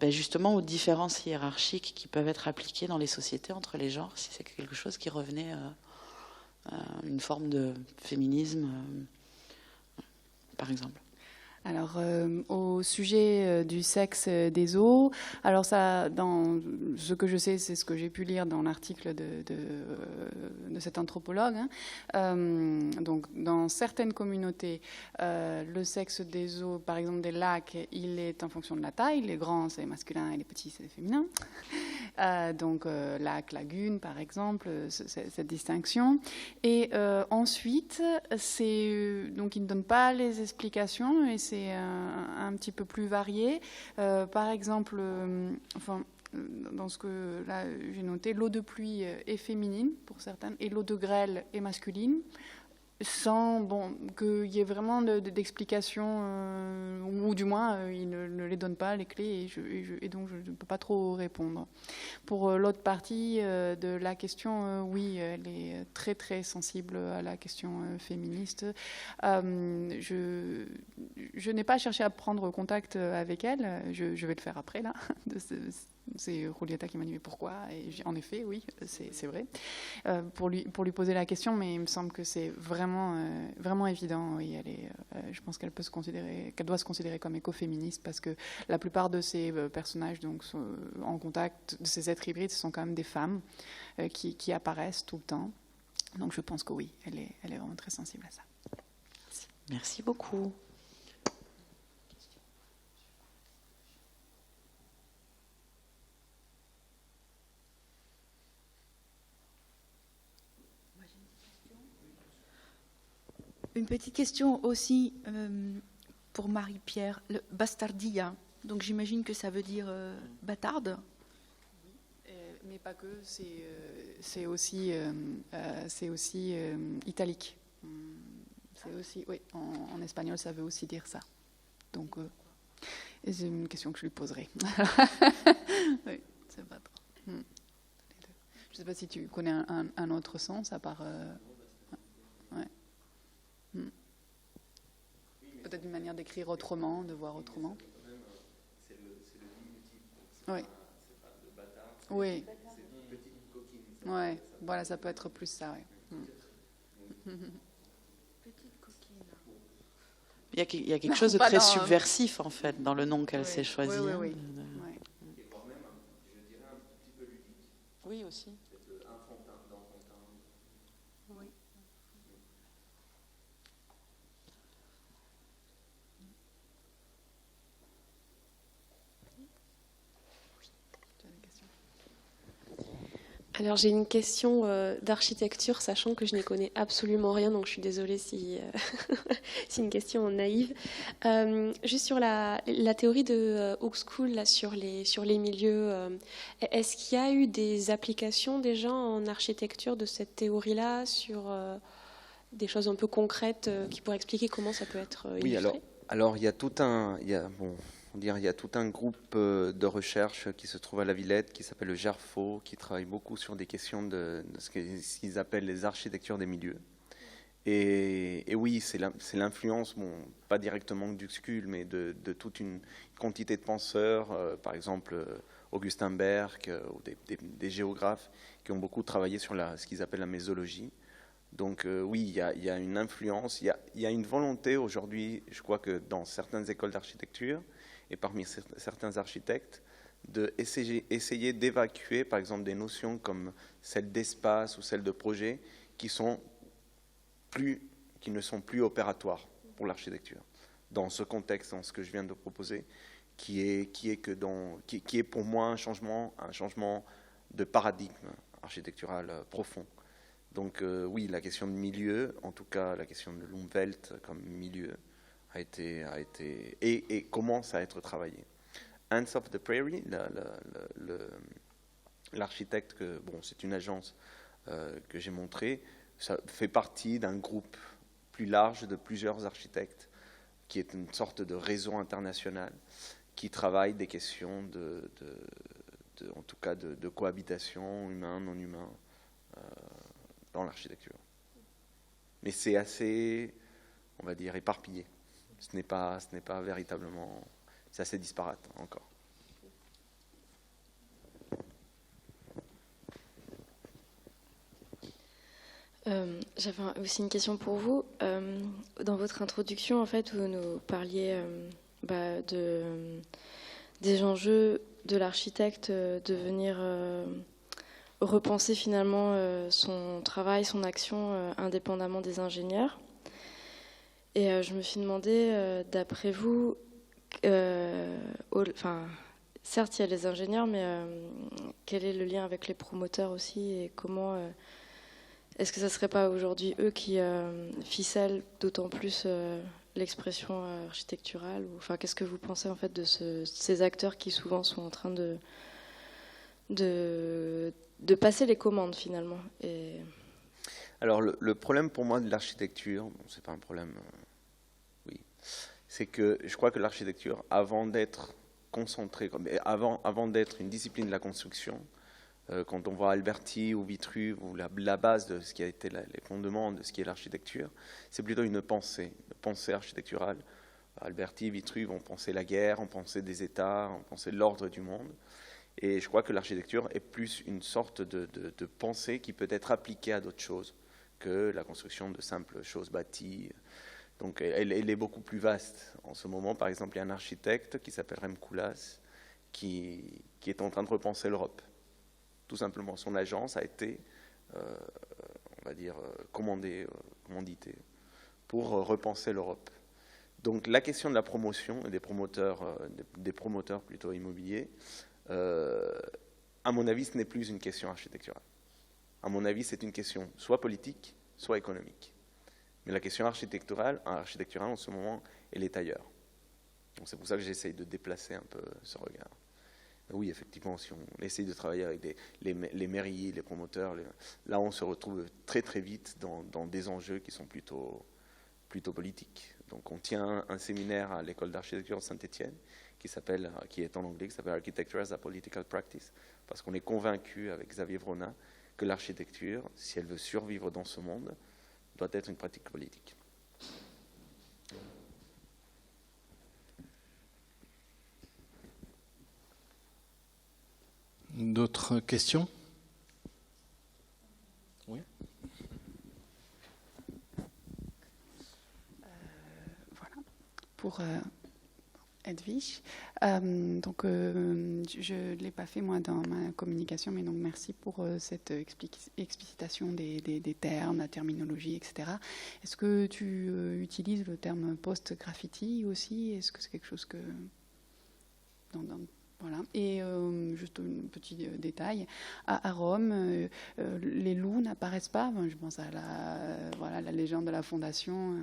justement aux différences hiérarchiques qui peuvent être appliquées dans les sociétés entre les genres, si c'est quelque chose qui revenait à une forme de féminisme, par exemple. Alors, au sujet du sexe des eaux, alors ça, dans ce que je sais, c'est ce que j'ai pu lire dans l'article de cet anthropologue. Donc, dans certaines communautés, le sexe des eaux, par exemple des lacs, il est en fonction de la taille. Les grands, c'est masculin, et les petits, c'est féminin. Donc, lac, lagune, par exemple, cette distinction. Et ensuite, donc, il ne donne pas les explications, et c'est un petit peu plus varié. Par exemple, dans ce que là j'ai noté, l'eau de pluie est féminine pour certaines, et l'eau de grêle est masculine, sans qu'il y ait vraiment d'explications, ou du moins il ne les donne pas les clés, et donc je ne peux pas trop répondre. Pour l'autre partie de la question, oui, elle est très très sensible à la question féministe. Je n'ai pas cherché à prendre contact avec elle, je vais le faire après là. C'est Julieta qui m'a dit mais pourquoi, et en effet oui, c'est vrai, pour lui poser la question, mais il me semble que c'est vraiment évident. Oui, je pense qu'elle doit se considérer comme écoféministe, parce que la plupart de ces personnages donc en contact de ces êtres hybrides, ce sont quand même des femmes qui apparaissent tout le temps. Donc je pense que oui, elle est vraiment très sensible à ça. Merci beaucoup. Une petite question aussi pour Marie-Pierre. Le bastardia, donc j'imagine que ça veut dire bâtarde. Mais pas que, c'est aussi italique. C'est aussi, oui, en espagnol, ça veut aussi dire ça. Donc, c'est une question que je lui poserai. Oui, c'est pas trop. Je ne sais pas si tu connais un autre sens à part. Ouais. Peut-être une manière d'écrire autrement, de voir autrement. C'est le diminutif. Oui. Oui. Ouais. Voilà, ça peut être plus ça. Ouais. Petite coquine. Il y a quelque chose de très subversif en fait dans le nom qu'elle s'est choisi. Oui. Ouais. Et voire même, je dirais, un petit peu ludique. Oui aussi. Oui. Alors j'ai une question d'architecture, sachant que je n'y connais absolument rien, donc je suis désolée si c'est une question naïve. Juste sur la théorie de Uexküll, là, sur les milieux, est-ce qu'il y a eu des applications déjà en architecture de cette théorie-là sur des choses un peu concrètes qui pourraient expliquer comment ça peut être illustré? Oui, alors il y a tout un groupe de recherche qui se trouve à la Villette, qui s'appelle le GERFO, qui travaille beaucoup sur des questions de ce qu'ils appellent les architectures des milieux. Et oui, c'est l'influence, pas directement d'Uexküll, mais de toute une quantité de penseurs, par exemple Augustin Berg, ou des géographes qui ont beaucoup travaillé sur ce qu'ils appellent la mésologie. Donc oui, il y a une influence, il y a une volonté aujourd'hui, je crois que dans certaines écoles d'architecture et parmi certains architectes, d'essayer d'évacuer, par exemple, des notions comme celle d'espace ou celle de projet qui ne sont plus opératoires. pour l'architecture, dans ce contexte, dans ce que je viens de proposer, qui est pour moi un changement de paradigme architectural profond. Donc oui, la question de milieu, en tout cas la question de l'Umwelt comme milieu, a été et commence à être travaillée. Ants of the Prairie, l'architecte, c'est une agence que j'ai montrée, ça fait partie d'un groupe plus large de plusieurs architectes, qui est une sorte de réseau international qui travaille des questions en tout cas de cohabitation humain, non humain, dans l'architecture. Mais c'est assez, on va dire, éparpillé. Ce n'est pas véritablement, c'est assez disparate encore. J'avais aussi une question pour vous. Dans votre introduction, en fait, vous nous parliez des enjeux de l'architecte de venir repenser finalement son travail, son action indépendamment des ingénieurs. Et je me suis demandé, d'après vous, certes il y a les ingénieurs, mais quel est le lien avec les promoteurs aussi et comment est-ce que ça ne serait pas aujourd'hui eux qui ficellent d'autant plus l'expression architecturale qu'est-ce que vous pensez en fait de ces acteurs qui souvent sont en train de passer les commandes finalement Alors le problème pour moi de l'architecture, c'est pas un problème, c'est que je crois que l'architecture, avant d'être concentrée, avant d'être une discipline de la construction, quand on voit Alberti ou Vitruve, ou la base de ce qui a été les fondements de ce qui est l'architecture, c'est plutôt une pensée architecturale. Alberti, Vitruve, on pensait la guerre, on pensait des États, on pensait l'ordre du monde. Et je crois que l'architecture est plus une sorte de pensée qui peut être appliquée à d'autres choses que la construction de simples choses bâties. Donc elle est beaucoup plus vaste. En ce moment, par exemple, il y a un architecte qui s'appelle Rem Koolhaas qui est en train de repenser l'Europe. Tout simplement, son agence a été, on va dire, commanditée pour repenser l'Europe. Donc la question de la promotion et des promoteurs plutôt immobiliers, à mon avis, ce n'est plus une question architecturale. À mon avis, c'est une question soit politique, soit économique. Mais la question architecturale en ce moment, elle est ailleurs. Donc c'est pour ça que j'essaye de déplacer un peu ce regard. Oui, effectivement, si on essaye de travailler avec les mairies, les promoteurs, là on se retrouve très très vite dans des enjeux qui sont plutôt politiques. Donc on tient un séminaire à l'école d'architecture de Saint-Étienne qui est en anglais, qui s'appelle Architecture as a Political Practice, parce qu'on est convaincu avec Xavier Vrona que l'architecture, si elle veut survivre dans ce monde, doit être une pratique politique. D'autres questions ? Oui. Voilà. Pour Edwige. Donc, je ne l'ai pas fait moi dans ma communication, mais donc merci pour cette explicitation des termes, la terminologie, etc. Est-ce que tu utilises le terme post-graffiti aussi ? Est-ce que c'est quelque chose que... Voilà. Et juste un petit détail, à Rome, les loups n'apparaissent pas. Je pense à la légende de la fondation.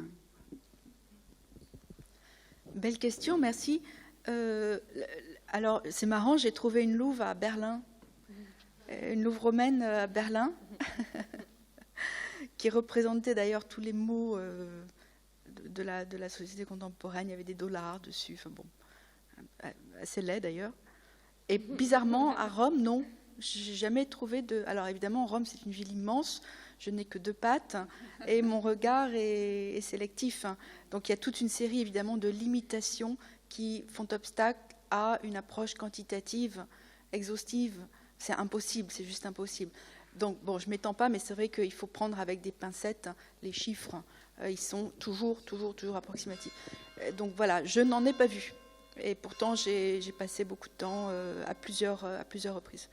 Belle question, merci. Alors, c'est marrant, j'ai trouvé une louve à Berlin, une louve romaine à Berlin, qui représentait d'ailleurs tous les mots de la société contemporaine. Il y avait des dollars dessus, enfin bon, assez laid d'ailleurs. Et bizarrement, à Rome, non, j'ai jamais trouvé de... Alors évidemment, Rome, c'est une ville immense, je n'ai que 2 pattes, et mon regard est sélectif. Donc il y a toute une série, évidemment, de limitations qui font obstacle à une approche quantitative, exhaustive. C'est impossible, c'est juste impossible. Donc, bon, je ne m'étends pas, mais c'est vrai qu'il faut prendre avec des pincettes les chiffres. Ils sont toujours approximatifs. Donc voilà, je n'en ai pas vu. Et pourtant, j'ai passé beaucoup de temps à plusieurs reprises.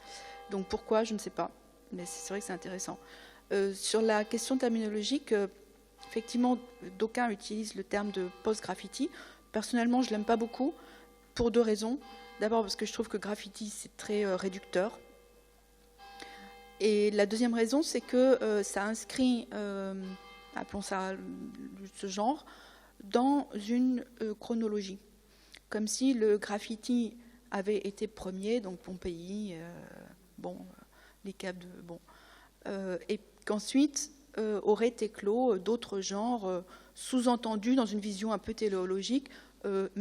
Donc pourquoi, je ne sais pas. Mais c'est vrai que c'est intéressant. Sur la question terminologique, effectivement, d'aucuns utilisent le terme de post-graffiti. Personnellement, je ne l'aime pas beaucoup, pour 2 raisons. D'abord parce que je trouve que graffiti, c'est très réducteur. Et la deuxième raison, c'est que ça inscrit, appelons ça ce genre, dans une chronologie. Comme si le graffiti avait été premier, donc Pompéi, les caves de... et qu'ensuite auraient éclos d'autres genres, sous-entendus dans une vision un peu téléologique, de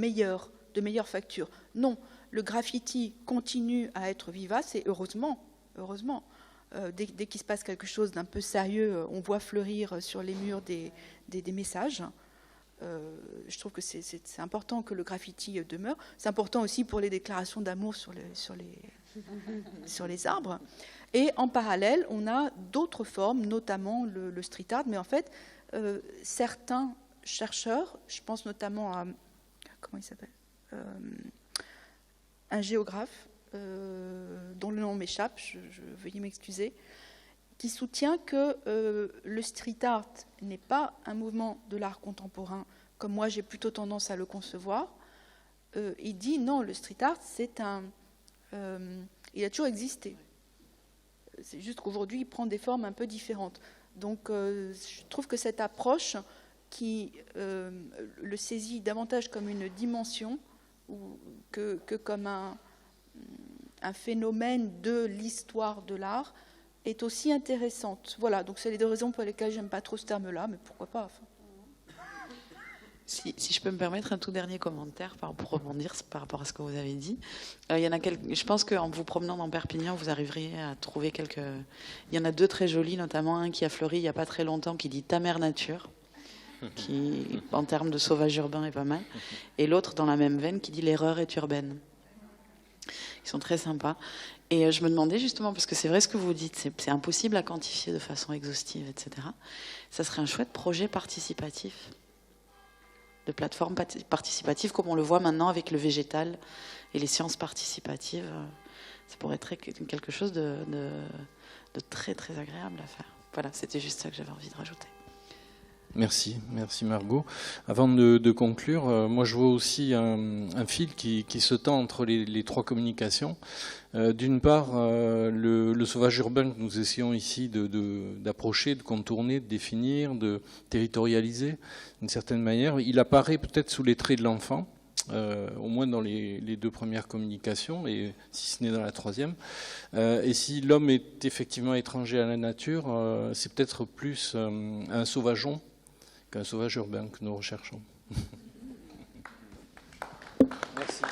meilleure facture. Non, le graffiti continue à être vivace, et heureusement. Dès qu'il se passe quelque chose d'un peu sérieux, on voit fleurir sur les murs des messages. Je trouve que c'est important que le graffiti demeure. C'est important aussi pour les déclarations d'amour sur les arbres. Et en parallèle, on a d'autres formes, notamment le street art. Mais en fait, certains chercheurs, je pense notamment à... Comment il s'appelle ? Un géographe, dont le nom m'échappe, je veuillez m'excuser, qui soutient que le street art n'est pas un mouvement de l'art contemporain, comme moi j'ai plutôt tendance à le concevoir. Il dit non, le street art, il a toujours existé. C'est juste qu'aujourd'hui, il prend des formes un peu différentes. Donc, je trouve que cette approche qui le saisit davantage comme une dimension que comme un phénomène de l'histoire de l'art est aussi intéressante. Voilà, donc c'est les 2 raisons pour lesquelles j'aime pas trop ce terme-là, mais pourquoi pas. Enfin. Si je peux me permettre un tout dernier commentaire pour rebondir par rapport à ce que vous avez dit. Il y en a je pense qu'en vous promenant dans Perpignan, vous arriveriez à trouver quelques... Il y en a 2 très jolis, notamment un qui a fleuri il n'y a pas très longtemps, qui dit « Ta mère nature », qui, en termes de sauvage urbain, est pas mal. Et l'autre, dans la même veine, qui dit « L'erreur est urbaine ». Ils sont très sympas. Et je me demandais justement, parce que c'est vrai ce que vous dites, c'est impossible à quantifier de façon exhaustive, etc. Ça serait un chouette projet participatif, de plateforme participative, comme on le voit maintenant avec le végétal et les sciences participatives. Ça pourrait être quelque chose de très très agréable à faire. Voilà, c'était juste ça que j'avais envie de rajouter. Merci Margot. Avant de conclure, moi je vois aussi un fil qui se tend entre les 3 communications. D'une part, le sauvage urbain que nous essayons ici d'approcher, de contourner, de définir, de territorialiser d'une certaine manière, il apparaît peut-être sous les traits de l'enfant, au moins dans les 2 premières communications, et si ce n'est dans la 3e. Et si l'homme est effectivement étranger à la nature, c'est peut-être plus un sauvageon qu'un sauvage urbain que nous recherchons. Merci.